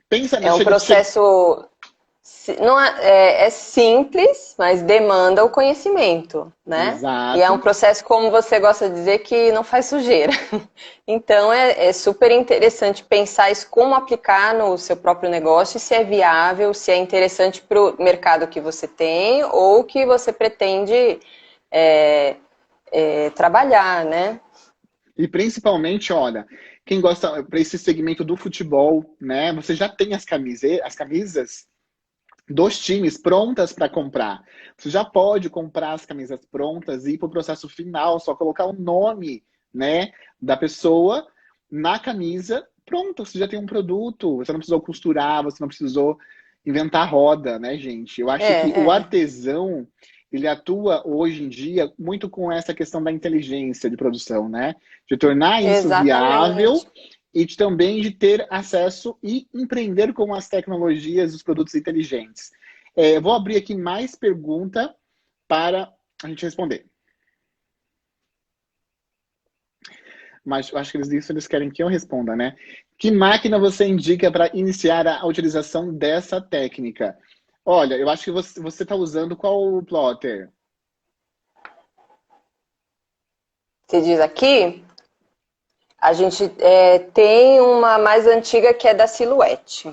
Pensa, É um chega. processo Não é simples, mas demanda o conhecimento, né? E é um Exato. processo, como você gosta de dizer, que não faz sujeira. Então é super interessante pensar isso, como aplicar no seu próprio negócio, se é viável, se é interessante para o mercado que você tem ou que você pretende é, trabalhar, né? E principalmente, olha, quem gosta para esse segmento do futebol, né? Você já tem as camisas dos times prontas para comprar. Você já pode comprar as camisas prontas e ir para o processo final, só colocar o nome, né, da pessoa na camisa, pronto, você já tem um produto, você não precisou costurar, você não precisou inventar roda, né, gente? Eu acho que o É, artesão, ele atua hoje em dia muito com essa questão da inteligência de produção, né? De tornar isso viável exatamente. e também de ter acesso e empreender com as tecnologias e os produtos inteligentes. Eu vou abrir aqui mais pergunta para a gente responder. Mas eu acho que eles querem que eu responda, né? Que máquina você indica para iniciar a utilização dessa técnica? Olha, eu acho que você está usando qual plotter? Você diz aqui, a gente tem uma mais antiga que é da Silhouette.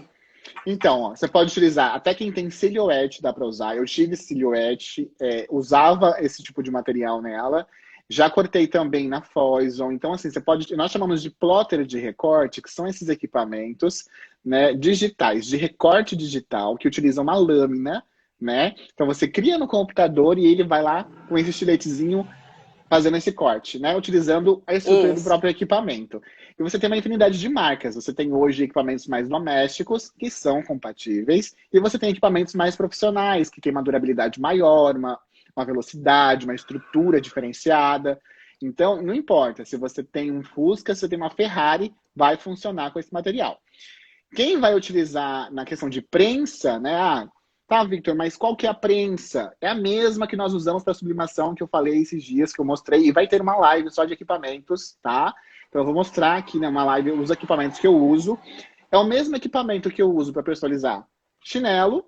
Então, ó, você pode utilizar, até quem tem silhuete dá para usar. Eu tive silhuete, usava esse tipo de material nela. Já cortei também na Foison. Então, assim, você pode. Nós chamamos de plotter de recorte, que são esses equipamentos, né, digitais, de recorte digital, que utilizam uma lâmina, né? Então você cria no computador e ele vai lá com esse estiletezinho fazendo esse corte, né? Utilizando a estrutura do Isso, próprio equipamento. E você tem uma infinidade de marcas. Você tem hoje equipamentos mais domésticos, que são compatíveis, e você tem equipamentos mais profissionais, que têm uma durabilidade maior, uma velocidade, uma estrutura diferenciada. Então, não importa se você tem um Fusca, se você tem uma Ferrari, vai funcionar com esse material. Quem vai utilizar na questão de prensa, né? Ah, tá, Victor, mas qual que é a prensa? É a mesma que nós usamos para sublimação que eu falei esses dias, que eu mostrei, e vai ter uma live só de equipamentos, tá? Então eu vou mostrar aqui numa live os equipamentos que eu uso. É o mesmo equipamento que eu uso para personalizar chinelo,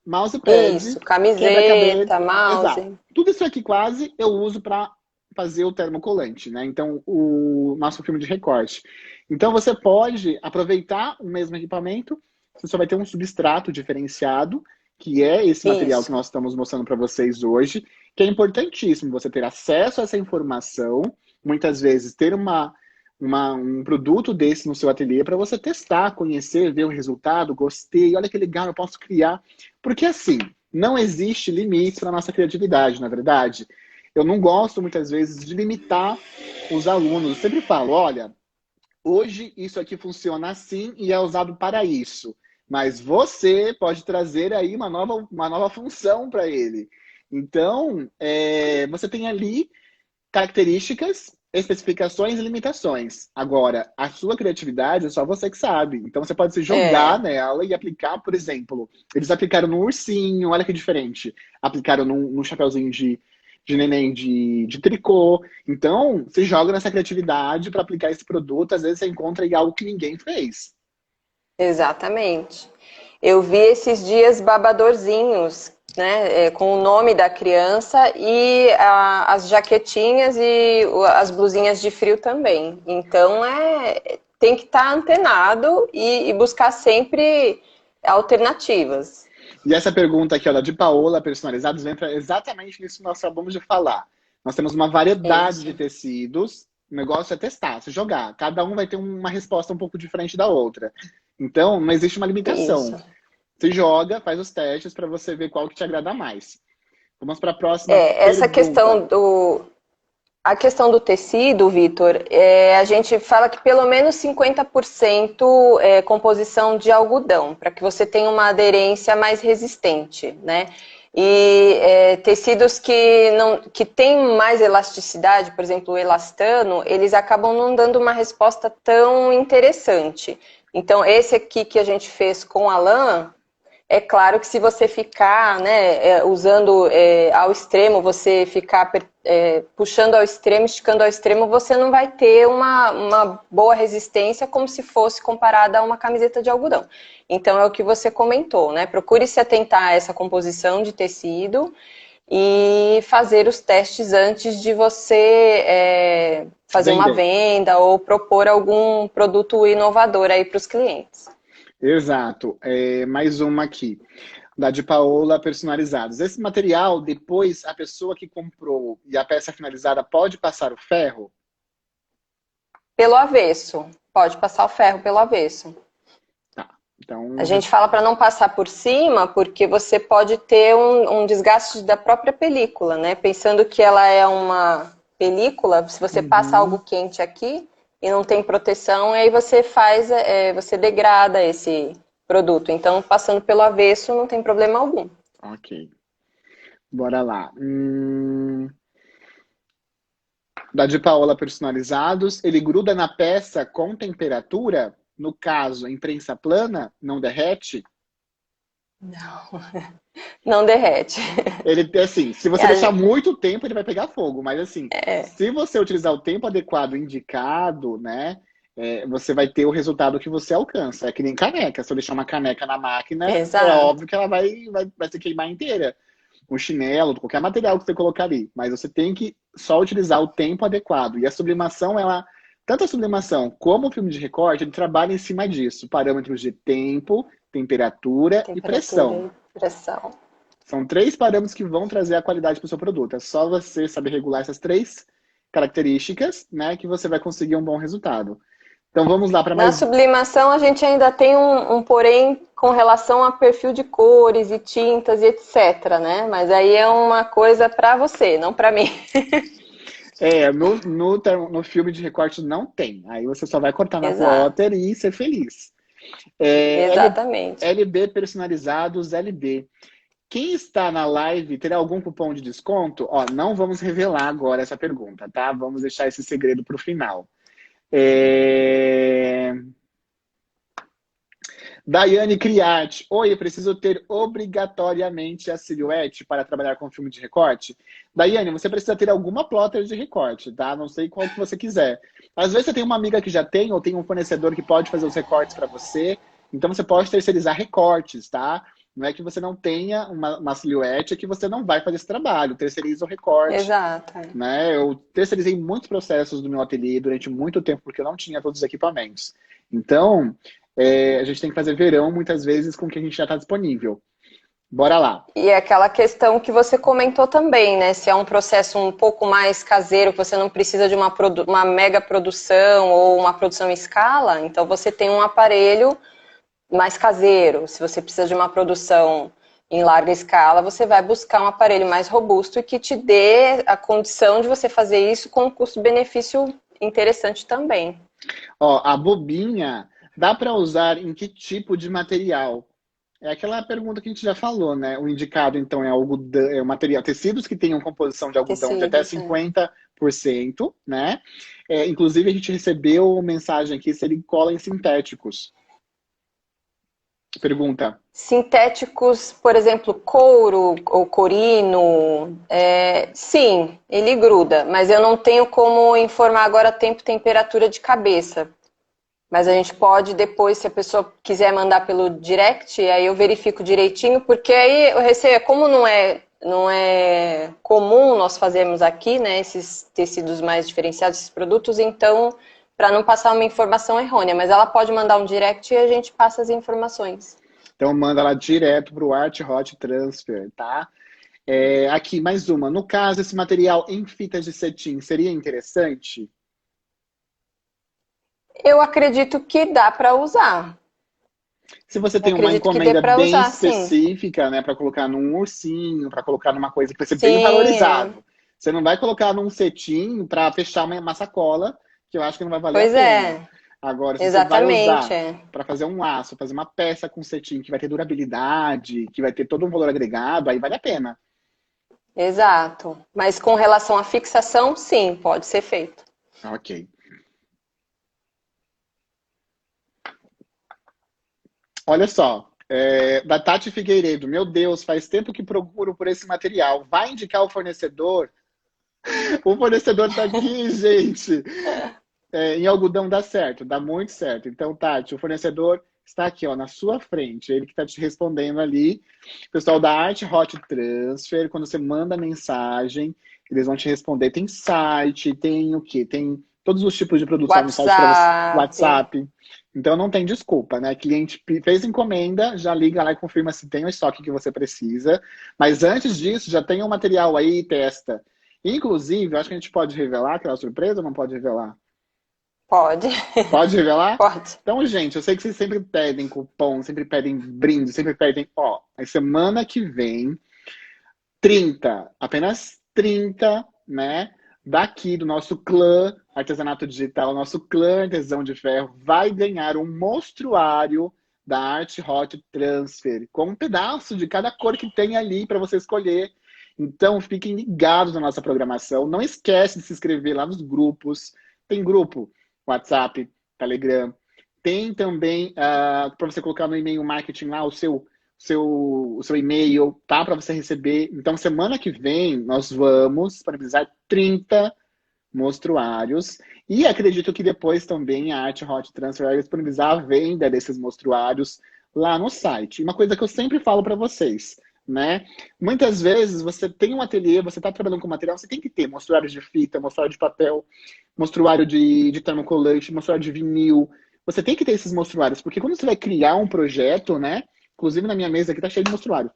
mousepad, isso, quebra-cabeça, camiseta, exato. mouse. Tudo isso aqui quase eu uso para fazer o termocolante, né? Então, o nosso filme de recorte. Então, você pode aproveitar o mesmo equipamento, você só vai ter um substrato diferenciado, que é esse material que Isso, nós estamos mostrando para vocês hoje, que é importantíssimo você ter acesso a essa informação, muitas vezes ter um produto desse no seu ateliê para você testar, conhecer, ver o resultado, gostei, olha que legal, eu posso criar. Porque assim, não existe limite para nossa criatividade, na verdade. Eu não gosto muitas vezes de limitar os alunos. Eu sempre falo, olha, hoje isso aqui funciona assim e é usado para isso. Mas você pode trazer aí uma nova função para ele. Então, você tem ali características, especificações e limitações. Agora, a sua criatividade é só você que sabe. Então você pode se jogar é, nela e aplicar, por exemplo, eles aplicaram no ursinho, olha que diferente. Aplicaram num chapeuzinho de neném de tricô. Então, você joga nessa criatividade para aplicar esse produto, às vezes você encontra aí algo que ninguém fez. exatamente. Eu vi esses dias babadorzinhos, né, com o nome da criança e as jaquetinhas e as blusinhas de frio também. Então tem que estar antenado e buscar sempre alternativas. E essa pergunta aqui, ó, de Paola, personalizados, entra exatamente nisso que nós acabamos de falar. Nós temos uma variedade de Isso, tecidos, o negócio é testar, se jogar. Cada um vai ter uma resposta um pouco diferente da outra. Então, não existe uma isso. limitação. Se joga, faz os testes para você ver qual que te agrada mais. Vamos para a próxima Essa pergunta. a questão do tecido, Vitor, a gente fala que pelo menos 50% é composição de algodão, para que você tenha uma aderência mais resistente, né? E tecidos que têm mais elasticidade, por exemplo, o elastano, eles acabam não dando uma resposta tão interessante. Então, esse aqui que a gente fez com a lã, É claro que se você ficar, né, usando ao extremo, você ficar puxando ao extremo, esticando ao extremo, você não vai ter uma boa resistência como se fosse comparada a uma camiseta de algodão. Então é o que você comentou, né? Procure se atentar a essa composição de tecido e fazer os testes antes de você fazer uma Vender. venda ou propor algum produto inovador aí para os clientes. Exato. Mais uma aqui. Da de Paola, personalizados. Esse material, depois, a pessoa que comprou e a peça finalizada pode passar o ferro? Pelo avesso. Pode passar o ferro pelo avesso. Tá. Então, A gente fala para não passar por cima, porque você pode ter um desgaste da própria película, né? Pensando que ela é uma película, se você passa algo quente aqui e não tem proteção, aí você você degrada esse produto. Então, passando pelo avesso não tem problema algum. ok. Bora lá. Da de Paola, personalizados. Ele gruda na peça com temperatura? No caso, em prensa plana, não derrete? Não, não derrete. Ele, assim, se você deixar muito tempo, ele vai pegar fogo. Mas, assim, se você utilizar o tempo adequado indicado, né, você vai ter o resultado que você alcança. É que nem caneca. Se eu deixar uma caneca na máquina, Exato. é óbvio que ela vai se queimar inteira. Um chinelo, qualquer material que você colocar ali. Mas você tem que só utilizar o tempo adequado. E a sublimação, tanto a sublimação como o filme de recorte, ele trabalha em cima disso. Parâmetros de tempo, temperatura e pressão. E pressão. São 3 parâmetros que vão trazer a qualidade para o seu produto. É só você saber regular essas 3 características, né, que você vai conseguir um bom resultado. Então vamos lá para Na mais... sublimação a gente ainda tem um porém com relação a perfil de cores e tintas e etc, né? Mas aí é uma coisa para você, não para mim. No filme de recorte não tem. Aí você só vai cortar na Exato. plotter e ser feliz. Exatamente. LB personalizados, LB. Quem está na live terá algum cupom de desconto? Ó, não vamos revelar agora essa pergunta, tá? Vamos deixar esse segredo para o final. Daiane Criati. Oi, eu preciso ter obrigatoriamente a silhuete para trabalhar com filme de recorte? Daiane, você precisa ter alguma plotter de recorte, tá? Não sei qual que você quiser. Às vezes você tem uma amiga que já tem, ou tem um fornecedor que pode fazer os recortes para você. Então você pode terceirizar recortes, tá? Não é que você não tenha uma silhuete, é que você não vai fazer esse trabalho. Terceiriza o recorte. Exato. Né? Eu terceirizei muitos processos do meu ateliê durante muito tempo, porque eu não tinha todos os equipamentos. Então, a gente tem que fazer verão, muitas vezes, com o que a gente já está disponível. Bora lá. E é aquela questão que você comentou também, né? Se é um processo um pouco mais caseiro, que você não precisa de uma mega produção ou uma produção em escala, então você tem um aparelho mais caseiro. Se você precisa de uma produção em larga escala, você vai buscar um aparelho mais robusto e que te dê a condição de você fazer isso com um custo-benefício interessante também. Ó, a bobinha, dá para usar em que tipo de material? É aquela pergunta que a gente já falou, né? O indicado, então, é algodão, é o material, tecidos que tenham composição de algodão de até 50%, né? Inclusive, a gente recebeu mensagem aqui se ele cola em sintéticos. Pergunta. Sintéticos, por exemplo, couro ou corino, sim, ele gruda, mas eu não tenho como informar agora tempo e temperatura de cabeça. Mas a gente pode depois, se a pessoa quiser mandar pelo direct, aí eu verifico direitinho, porque aí o receio como não é comum nós fazermos aqui, né, esses tecidos mais diferenciados, esses produtos, então, para não passar uma informação errônea, mas ela pode mandar um direct e a gente passa as informações. Então manda lá direto para o Art Hot Transfer, tá? Aqui, mais uma. No caso, esse material em fitas de cetim seria interessante? Eu acredito que dá para usar. Se você tem uma encomenda bem específica, sim, né, para colocar num ursinho, para colocar numa coisa que vai ser sim, bem valorizado. Você não vai colocar num cetim para fechar uma sacola, que eu acho que não vai valer a pena. Agora, se exatamente, você vai usar para fazer um laço, fazer uma peça com cetim que vai ter durabilidade, que vai ter todo um valor agregado, aí vale a pena. Exato. Mas com relação à fixação, sim, pode ser feito. Ok. Olha só, Da Tati Figueiredo. Meu Deus, faz tempo que procuro por esse material. Vai indicar o fornecedor? O fornecedor tá aqui, gente. Em algodão dá certo, dá muito certo. Então, Tati, o fornecedor está aqui, ó, na sua frente. Ele que está te respondendo ali. Pessoal da Art Hot Transfer, quando você manda mensagem, eles vão te responder. Tem site, tem o quê? Tem todos os tipos de produtos lá no site para você. WhatsApp. WhatsApp. Então não tem desculpa, né? Cliente fez encomenda, já liga lá e confirma se tem o estoque que você precisa. Mas antes disso, já tem o material aí e testa. Inclusive, eu acho que a gente pode revelar aquela surpresa ou não pode revelar? Pode. Pode revelar? Pode. Então, gente, eu sei que vocês sempre pedem cupom, sempre pedem brinde, sempre pedem, ó, a semana que vem, 30, apenas 30, né, daqui do nosso clã Artesanato Digital, nosso clã Artesão de Ferro, vai ganhar um mostruário da Art Hot Transfer, com um pedaço de cada cor que tem ali para você escolher. Então, fiquem ligados na nossa programação. Não esquece de se inscrever lá nos grupos. Tem grupo WhatsApp, Telegram. Tem também para você colocar no e-mail marketing lá o seu e-mail, tá? Para você receber. Então, semana que vem, nós vamos disponibilizar 30 mostruários. E acredito que depois também a Art Hot Transfer vai disponibilizar a venda desses mostruários lá no site. Uma coisa que eu sempre falo para vocês, né? Muitas vezes você tem um ateliê, você está trabalhando com material, você tem que ter mostruário de fita, mostruário de papel, mostruário de termocolante, mostruário de vinil. Você tem que ter esses mostruários, porque quando você vai criar um projeto, né? Inclusive na minha mesa aqui tá cheio de mostruário.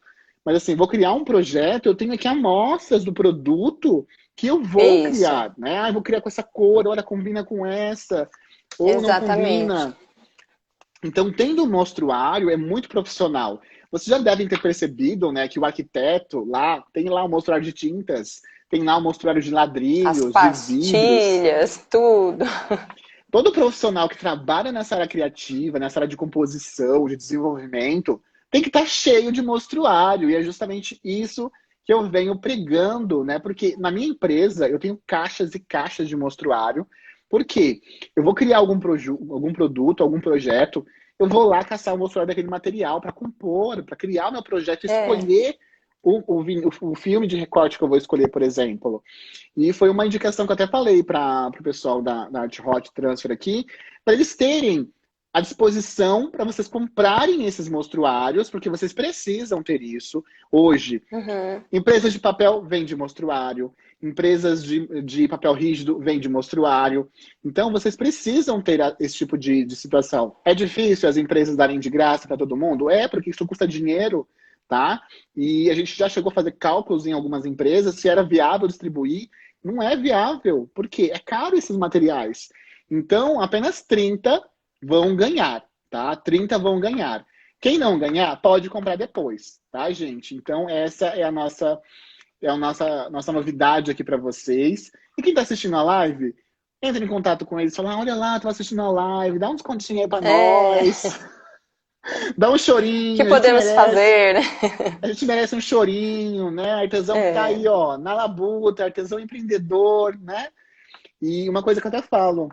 Mas assim, vou criar um projeto, eu tenho aqui amostras do produto que eu vou Isso. criar, né? Eu vou criar com essa cor, olha, combina com essa, ou não Exatamente. combina. Então, tendo um mostruário é muito profissional. Vocês já devem ter percebido, né, que o arquiteto lá tem lá o mostruário de tintas, tem lá o mostruário de As ladrilhos, de vidros. pastilhas, tudo. Todo profissional que trabalha nessa área criativa, nessa área de composição, de desenvolvimento, tem que estar cheio de mostruário. E é justamente isso que eu venho pregando, né? Porque na minha empresa eu tenho caixas e caixas de mostruário. Por quê? Eu vou criar algum produto, algum projeto, eu vou lá caçar o mostruário daquele material para compor, para criar o meu projeto, É. escolher o filme de recorte que eu vou escolher, por exemplo. E foi uma indicação que eu até falei para o pessoal da Art Hot Transfer aqui, para eles terem à disposição para vocês comprarem esses mostruários, porque vocês precisam ter isso hoje. Uhum. Empresas de papel vendem mostruário, empresas de papel rígido vendem mostruário. Então, vocês precisam ter esse tipo de situação. É difícil as empresas darem de graça para todo mundo? É, porque isso custa dinheiro, tá? E a gente já chegou a fazer cálculos em algumas empresas se era viável distribuir. Não é viável, porque é caro esses materiais. Então, apenas 30 vão ganhar, tá? 30 vão ganhar. Quem não ganhar, pode comprar depois, tá, gente? Então, essa é a nossa novidade aqui para vocês. E quem está assistindo a live, entre em contato com eles, fala, olha lá, tô assistindo a live, dá um descontinho aí para É. nós, dá um O que chorinho, a gente podemos merece. fazer, né? A gente merece um chorinho, né? Artesão que tá É. aí, ó, na labuta, artesão empreendedor, né? E uma coisa que eu até falo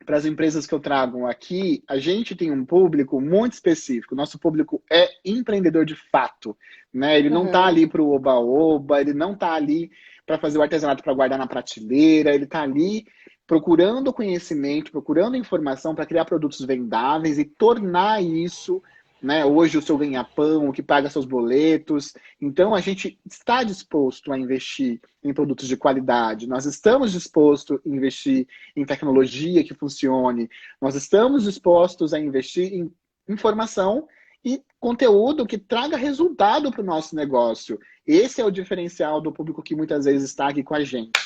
para as empresas que eu trago aqui, a gente tem um público muito específico. Nosso público é empreendedor de fato, né? Ele não tá Uhum. ali para o oba-oba, ele não tá ali para fazer o artesanato para guardar na prateleira, ele tá ali procurando conhecimento, procurando informação para criar produtos vendáveis e tornar isso, né, hoje o seu ganha-pão, o que paga seus boletos. Então a gente está disposto a investir em produtos de qualidade, nós estamos dispostos a investir em tecnologia que funcione, nós estamos dispostos a investir em informação e conteúdo que traga resultado para o nosso negócio. Esse é o diferencial do público que muitas vezes está aqui com a gente.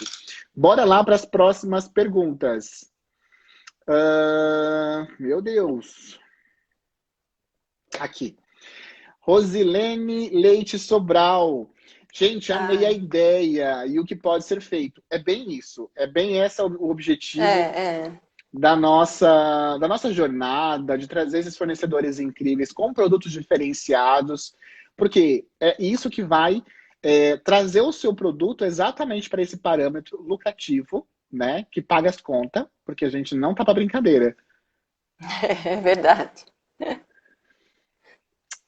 Bora lá para as próximas perguntas. Meu Deus. Aqui. Rosilene Leite Sobral. Gente, amei a Ah, ideia e o que pode ser feito. É bem isso. É bem esse o objetivo é. da nossa jornada, de trazer esses fornecedores incríveis com produtos diferenciados, porque é isso que vai trazer o seu produto exatamente para esse parâmetro lucrativo, né? Que paga as contas, porque a gente não tá para brincadeira. É verdade.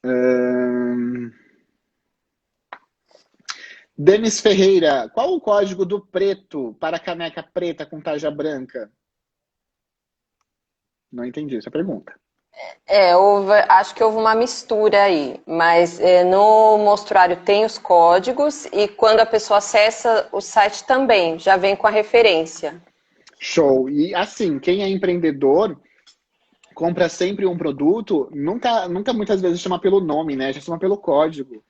Ahn, Denis Ferreira, qual o código do preto para caneca preta com tarja branca? Não entendi essa pergunta. Acho que houve uma mistura aí, mas no mostruário tem os códigos e quando a pessoa acessa o site também, já vem com a referência. Show. E assim, quem é empreendedor compra sempre um produto, nunca muitas vezes chama pelo nome, né? Já chama pelo código.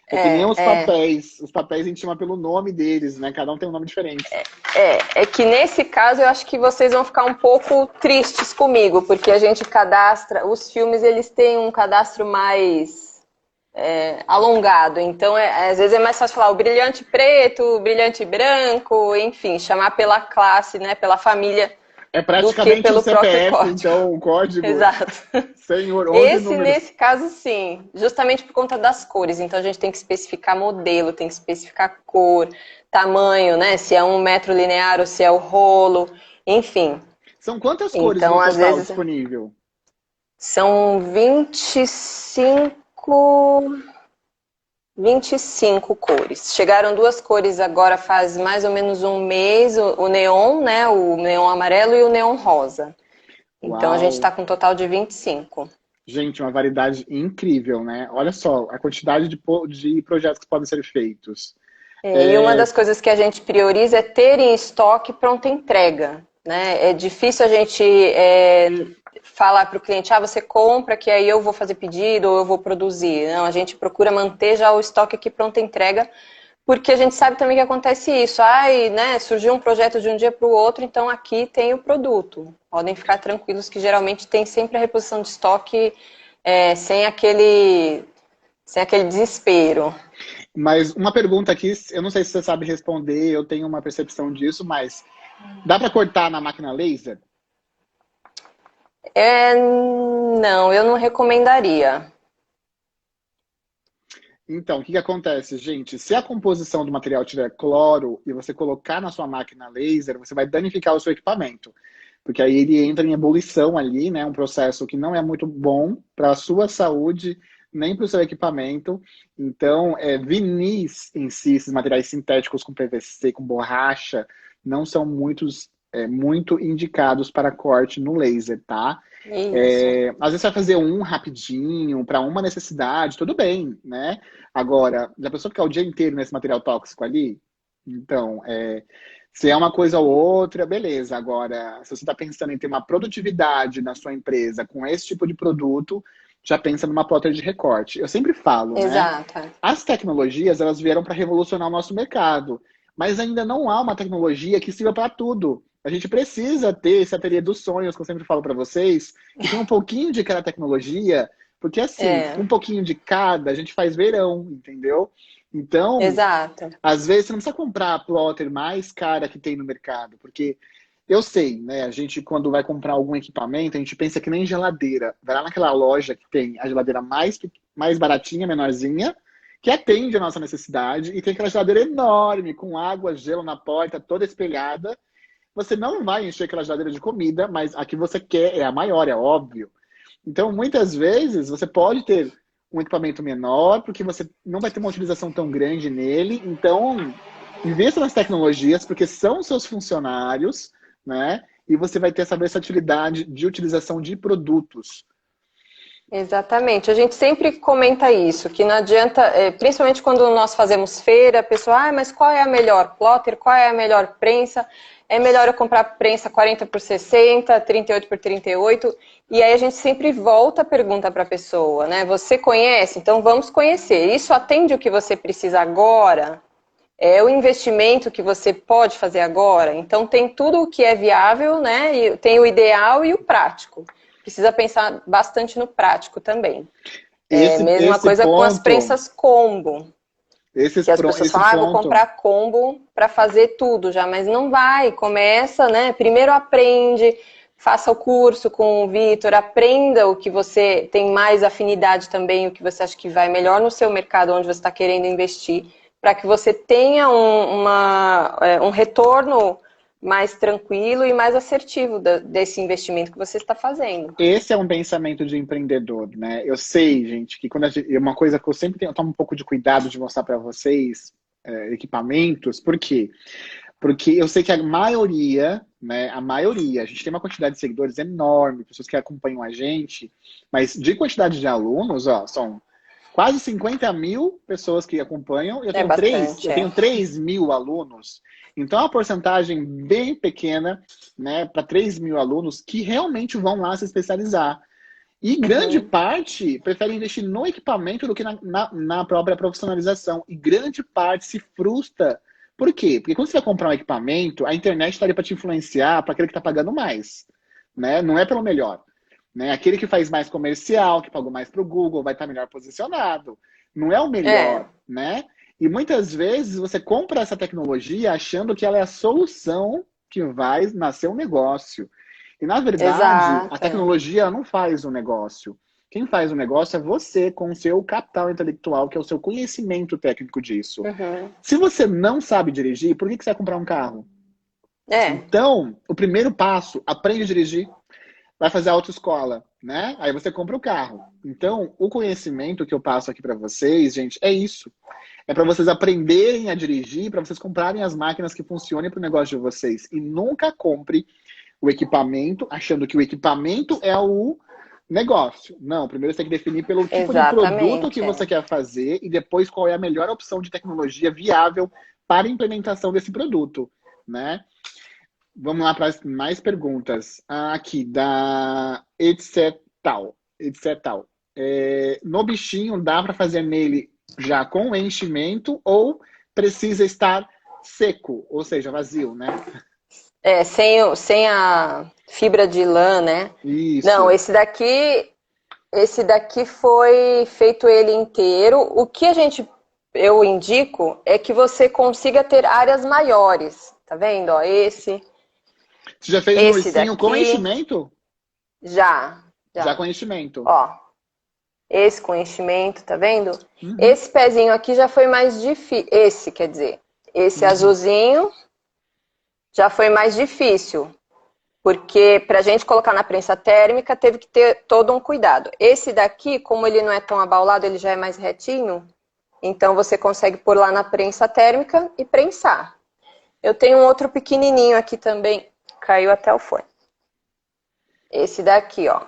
É que nem É, os é, papéis. Os papéis a gente chama pelo nome deles, né? Cada um tem um nome diferente. é que nesse caso eu acho que vocês vão ficar um pouco tristes comigo, porque a gente cadastra, os filmes eles têm um cadastro mais alongado, então às vezes é mais fácil falar o brilhante preto, o brilhante branco, enfim, chamar pela classe, né, pela família, É do que praticamente um pelo próprio CPF, código. então, o código. Exato. Senhor, 11 Esse, números. nesse caso, sim. Justamente por conta das cores. Então, a gente tem que especificar modelo, tem que especificar cor, tamanho, né? Se é 1 metro linear ou se é o rolo. Enfim. São quantas cores Então, no às total vezes, disponível? são 25 cores. Chegaram 2 cores agora faz mais ou menos um mês. O neon, né? O neon amarelo e o neon rosa. Então, a gente Uau! está com um total de 25. Gente, uma variedade incrível, né? Olha só a quantidade de projetos que podem ser feitos. E uma das coisas que a gente prioriza é ter em estoque pronta entrega, né? É difícil a gente falar para o cliente, você compra que aí eu vou fazer pedido ou eu vou produzir. Não, a gente procura manter já o estoque aqui pronta entrega, porque a gente sabe também que acontece isso. Né, surgiu um projeto de um dia para o outro, então aqui tem o produto. Podem ficar tranquilos que geralmente tem sempre a reposição de estoque sem aquele desespero. Mas uma pergunta aqui, eu não sei se você sabe responder, eu tenho uma percepção disso, mas dá para cortar na máquina laser? Não, eu não recomendaria. Então, o que que acontece, gente? Se a composição do material tiver cloro e você colocar na sua máquina laser, você vai danificar o seu equipamento. Porque aí ele entra em ebulição ali, né? Um processo que não é muito bom para a sua saúde, nem para o seu equipamento. Então, vinis em si, esses materiais sintéticos com PVC, com borracha, não são muito indicados para corte no laser, tá? Isso. Às vezes você vai fazer um rapidinho, para uma necessidade, tudo bem, né? Agora, já pensou ficar o dia inteiro nesse material tóxico ali? Então, se é uma coisa ou outra, beleza. Agora, se você está pensando em ter uma produtividade na sua empresa com esse tipo de produto, já pensa numa plotter de recorte. Eu sempre falo, né? Exato. As tecnologias, elas vieram para revolucionar o nosso mercado, mas ainda não há uma tecnologia que sirva para tudo. A gente precisa ter esse ateliê dos sonhos, que eu sempre falo para vocês, que tem um pouquinho de cada tecnologia, porque assim, É, com um pouquinho de cada, a gente faz verão, entendeu? Então, exato. às vezes você não precisa comprar a plotter mais cara que tem no mercado, porque eu sei, né? A gente, quando vai comprar algum equipamento, a gente pensa que nem geladeira. Vai lá naquela loja que tem a geladeira mais baratinha, menorzinha, que atende a nossa necessidade, e tem aquela geladeira enorme, com água, gelo na porta, toda espelhada. Você não vai encher aquela geladeira de comida, mas a que você quer é a maior, é óbvio. Então, muitas vezes, você pode ter um equipamento menor, porque você não vai ter uma utilização tão grande nele. Então, invista nas tecnologias, porque são seus funcionários, né? E você vai ter essa versatilidade de utilização de produtos. Exatamente. A gente sempre comenta isso, que não adianta, principalmente quando nós fazemos feira, a pessoa, mas qual é a melhor plotter, qual é a melhor prensa? É melhor eu comprar prensa 40 por 60, 38 por 38, e aí a gente sempre volta a pergunta para a pessoa, né? Você conhece? Então vamos conhecer. Isso atende o que você precisa agora? É o investimento que você pode fazer agora? Então tem tudo o que é viável, né? E tem o ideal e o prático. Precisa pensar bastante no prático também. Mesma Esse coisa com as ponto, prensas combo, que as pessoas esse falam, eu vou ponto, comprar combo para fazer tudo já, mas não vai, começa, né? Primeiro aprende, faça o curso com o Vitor, aprenda o que você tem mais afinidade também, o que você acha que vai melhor no seu mercado, onde você está querendo investir, para que você tenha um retorno mais tranquilo e mais assertivo desse investimento que você está fazendo. Esse é um pensamento de empreendedor, né? Eu sei, gente, que uma coisa que eu sempre tomo um pouco de cuidado de mostrar para vocês, equipamentos, por quê? Porque eu sei que a maioria, né? A gente tem uma quantidade de seguidores enorme, pessoas que acompanham a gente, mas de quantidade de alunos, ó, são quase 50 mil pessoas que acompanham, e eu tenho 3 mil alunos. Então, é uma porcentagem bem pequena, né, para 3 mil alunos que realmente vão lá se especializar. E grande parte prefere investir no equipamento do que na própria profissionalização. E grande parte se frustra. Por quê? Porque quando você vai comprar um equipamento, a internet está ali para te influenciar para aquele que está pagando mais. Né? Não é pelo melhor. Né? Aquele que faz mais comercial, que pagou mais para o Google, vai estar melhor posicionado. Não é o melhor, né? E muitas vezes você compra essa tecnologia achando que ela é a solução que vai nascer um negócio. E, na verdade, a tecnologia não faz o negócio. Quem faz o negócio é você, com o seu capital intelectual, que é o seu conhecimento técnico disso. Se você não sabe dirigir, por que você vai comprar um carro? Então, o primeiro passo, aprende a dirigir, vai fazer a autoescola, né? Aí você compra o carro. Então, o conhecimento que eu passo aqui para vocês, gente, é isso. É para vocês aprenderem a dirigir, para vocês comprarem as máquinas que funcionem para o negócio de vocês. E nunca compre o equipamento achando que o equipamento é o negócio. Não, primeiro você tem que definir pelo tipo de produto que você quer fazer e depois qual é a melhor opção de tecnologia viável para a implementação desse produto, né? Vamos lá para mais perguntas. Aqui, da Etcetal. No bichinho, dá para fazer nele já com enchimento ou precisa estar seco, ou seja, vazio, né? Sem a fibra de lã, né? Isso. Não, esse daqui foi feito ele inteiro. O que eu indico é que você consiga ter áreas maiores. Tá vendo? Ó, esse. Você já fez um ursinho com enchimento? Já. Já com enchimento. Ó, esse com enchimento, tá vendo? Esse pezinho aqui já foi mais difícil. Esse azulzinho já foi mais difícil. Porque pra gente colocar na prensa térmica teve que ter todo um cuidado. Esse daqui, como ele não é tão abaulado, ele já é mais retinho. Então você consegue pôr lá na prensa térmica e prensar. Eu tenho um outro pequenininho aqui também. Caiu até o fone. Esse daqui, ó.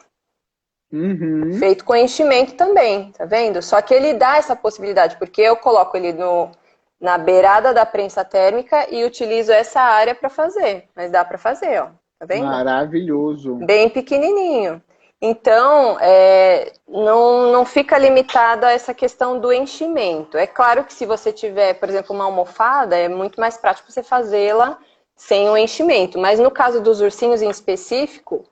Feito com enchimento também, tá vendo? Só que ele dá essa possibilidade, porque eu coloco ele na beirada da prensa térmica e utilizo essa área para fazer. Mas dá para fazer, ó. Tá vendo? Maravilhoso. Bem pequenininho. Então, não fica limitada a essa questão do enchimento. É claro que se você tiver, por exemplo, uma almofada, é muito mais prático você fazê-la sem o enchimento. Mas no caso dos ursinhos em específico,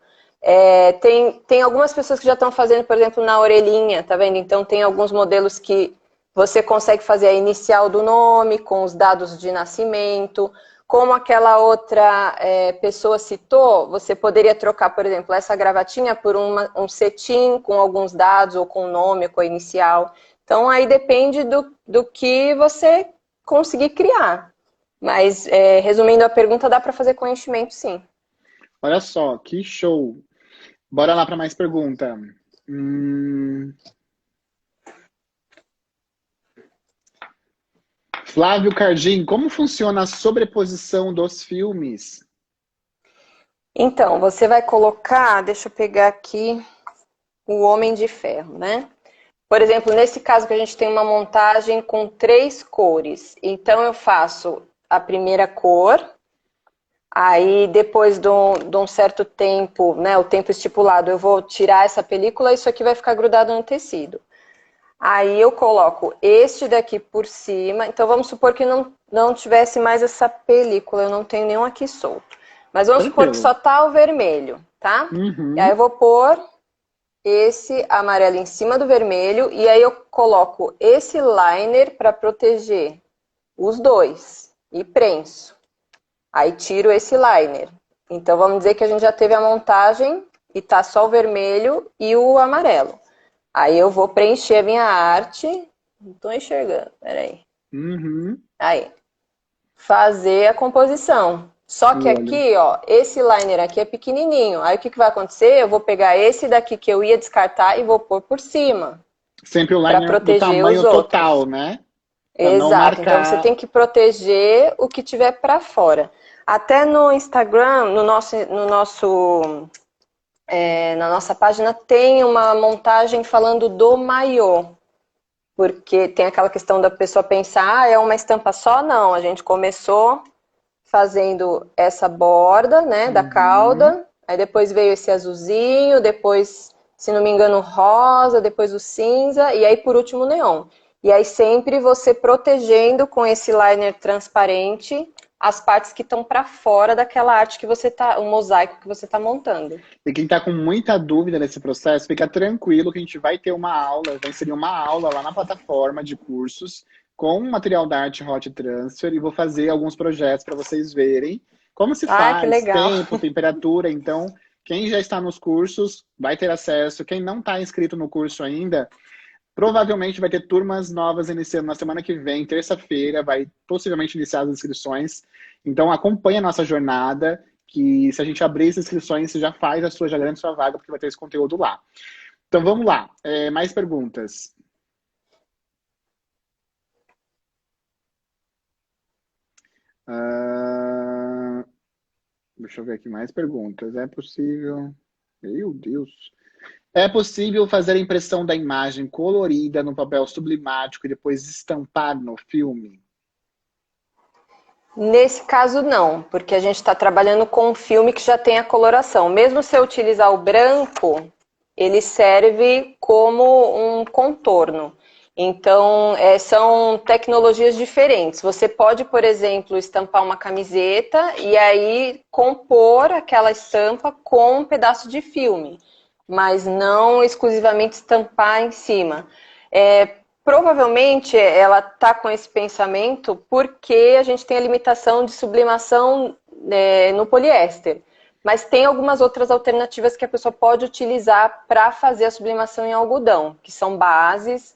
tem algumas pessoas que já estão fazendo, por exemplo, na orelhinha, tá vendo? Então tem alguns modelos que você consegue fazer a inicial do nome, com os dados de nascimento. Como aquela outra pessoa citou, você poderia trocar, por exemplo, essa gravatinha por um cetim com alguns dados, ou com o nome, ou com a inicial. Então aí depende do que você conseguir criar. Mas, resumindo a pergunta, dá para fazer com enchimento, sim. Olha só, que show. Bora lá para mais pergunta. Flávio Cardim, como funciona a sobreposição dos filmes? Então, você vai colocar, deixa eu pegar aqui, o Homem de Ferro, né? Por exemplo, nesse caso que a gente tem uma montagem com 3 cores. Então, eu faço a primeira cor, aí depois de um certo tempo, né, o tempo estipulado, eu vou tirar essa película e isso aqui vai ficar grudado no tecido. Aí eu coloco este daqui por cima. Então vamos supor que não tivesse mais essa película, eu não tenho nenhum aqui solto. Mas vamos supor que só tá o vermelho, tá? E aí eu vou pôr esse amarelo em cima do vermelho e aí eu coloco esse liner para proteger os dois e prenso. Aí tiro esse liner. Então vamos dizer que a gente já teve a montagem e tá só o vermelho e o amarelo. Aí eu vou preencher a minha arte. Não tô enxergando, peraí. Aí. Fazer a composição. Só o que olho. aqui, ó, esse liner aqui é pequenininho. Aí o que vai acontecer? Eu vou pegar esse daqui que eu ia descartar e vou pôr por cima, Sempre o para liner do proteger os tamanho total, outros. né? Para não Exato. Então você marcar. tem que proteger o que tiver para fora. Até no Instagram, na nossa página tem uma montagem falando do maiô. Porque tem aquela questão da pessoa pensar, é uma estampa só? Não, a gente começou fazendo essa borda, né, da Uhum. cauda, aí depois veio esse azulzinho, depois, se não me engano, rosa, depois o cinza, e aí por último o neon. E aí sempre você protegendo com esse liner transparente as partes que estão para fora daquela arte que você tá, o mosaico que você está montando. E quem está com muita dúvida nesse processo, fica tranquilo que a gente vai ter uma aula, vai inserir uma aula lá na plataforma de cursos com material da Arte Hot Transfer e vou fazer alguns projetos para vocês verem como se Ah, que faz, legal. tempo, temperatura. Então, quem já está nos cursos vai ter acesso. Quem não está inscrito no curso ainda, provavelmente vai ter turmas novas iniciando na semana que vem, terça-feira, vai possivelmente iniciar as inscrições. Então acompanhe a nossa jornada, que se a gente abrir as inscrições, você já faz a sua, já garante sua vaga, porque vai ter esse conteúdo lá. Então vamos lá, mais perguntas. Ah, deixa eu ver aqui mais perguntas. É possível... Meu Deus. É possível fazer a impressão da imagem colorida no papel sublimático e depois estampar no filme? Nesse caso, não, porque a gente está trabalhando com um filme que já tem a coloração. Mesmo se eu utilizar o branco, ele serve como um contorno. Então, são tecnologias diferentes. Você pode, por exemplo, estampar uma camiseta e aí compor aquela estampa com um pedaço de filme, mas não exclusivamente estampar em cima. Provavelmente ela está com esse pensamento porque a gente tem a limitação de sublimação no poliéster. Mas tem algumas outras alternativas que a pessoa pode utilizar para fazer a sublimação em algodão, que são bases,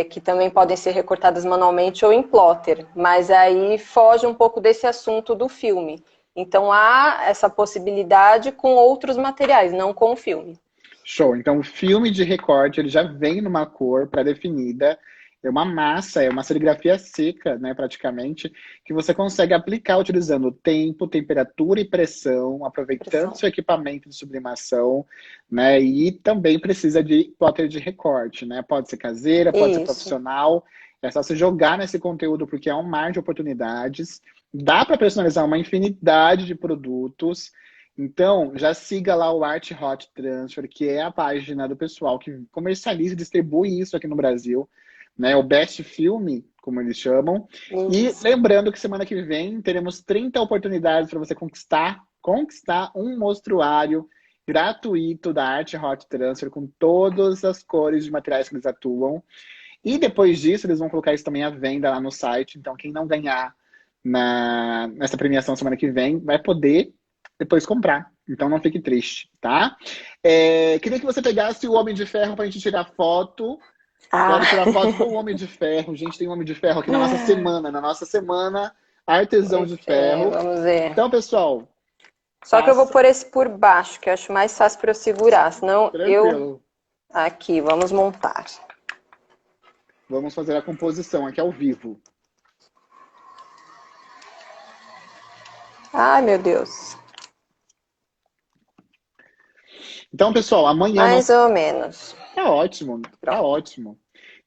que também podem ser recortadas manualmente ou em plotter. Mas aí foge um pouco desse assunto do filme. Então há essa possibilidade com outros materiais, não com o filme. Show. Então, o filme de recorte, ele já vem numa cor pré-definida. É uma massa, é uma serigrafia seca, né, praticamente, que você consegue aplicar utilizando tempo, temperatura e pressão, aproveitando Pressão. seu equipamento de sublimação, né, e também precisa de plotter de recorte, né, pode ser caseira, pode ser Isso. profissional, é só se jogar nesse conteúdo porque é um mar de oportunidades, dá para personalizar uma infinidade de produtos. Então, já siga lá o Art Hot Transfer, que é a página do pessoal que comercializa e distribui isso aqui no Brasil, né? O Best Filme, como eles chamam. E Isso. lembrando que semana que vem teremos 30 oportunidades para você conquistar um mostruário gratuito da Art Hot Transfer com todas as cores de materiais que eles atuam. E depois disso, eles vão colocar isso também à venda lá no site. Então, quem não ganhar nessa premiação semana que vem vai poder depois comprar. Então não fique triste, tá? Queria que você pegasse o Homem de Ferro pra gente tirar foto. Ah, Quero tirar foto com o Homem de Ferro. Gente, tem um Homem de Ferro aqui na nossa semana. Na nossa semana, Artesão de Ferro. vamos ver. Então, pessoal, Só que eu vou passa. pôr esse por baixo, que eu acho mais fácil para eu segurar. Senão eu. Tranquilo. Aqui, vamos montar. Vamos fazer a composição aqui ao vivo. Ai, meu Deus. Então, pessoal, amanhã Mais nós... ou menos. Tá ótimo, tá Pronto. ótimo.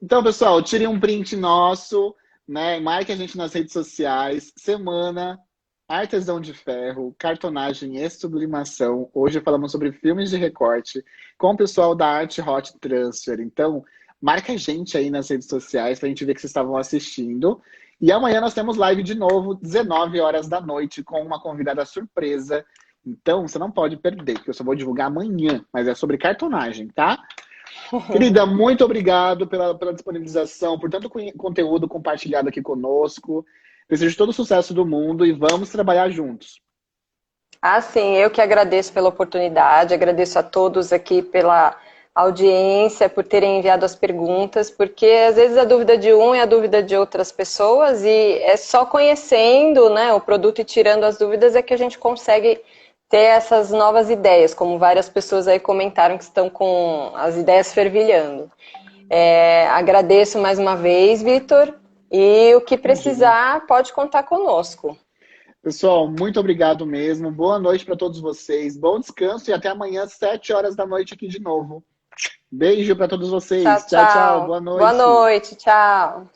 Então, pessoal, tire um print nosso, né? Marque a gente nas redes sociais. Semana Artesão de Ferro, cartonagem e sublimação. Hoje falamos sobre filmes de recorte com o pessoal da Art Hot Transfer. Então, marca a gente aí nas redes sociais pra gente ver que vocês estavam assistindo. E amanhã nós temos live de novo, 19 horas da noite, com uma convidada surpresa. Então, você não pode perder, que eu só vou divulgar amanhã, mas é sobre cartonagem, tá? Querida, muito obrigado pela disponibilização, por tanto conteúdo compartilhado aqui conosco. Desejo todo o sucesso do mundo e vamos trabalhar juntos. Ah, sim, eu que agradeço pela oportunidade, agradeço a todos aqui audiência, por terem enviado as perguntas, porque às vezes a dúvida de um é a dúvida de outras pessoas e é só conhecendo, né, o produto e tirando as dúvidas é que a gente consegue ter essas novas ideias, como várias pessoas aí comentaram que estão com as ideias fervilhando. Agradeço mais uma vez, Vitor, e o que precisar pode contar conosco. Pessoal, muito obrigado mesmo. Boa noite para todos vocês. Bom descanso e até amanhã, às 7 horas da noite aqui de novo. Beijo para todos vocês. Tchau, Tchau, tchau. tchau. Boa noite. Boa noite, tchau.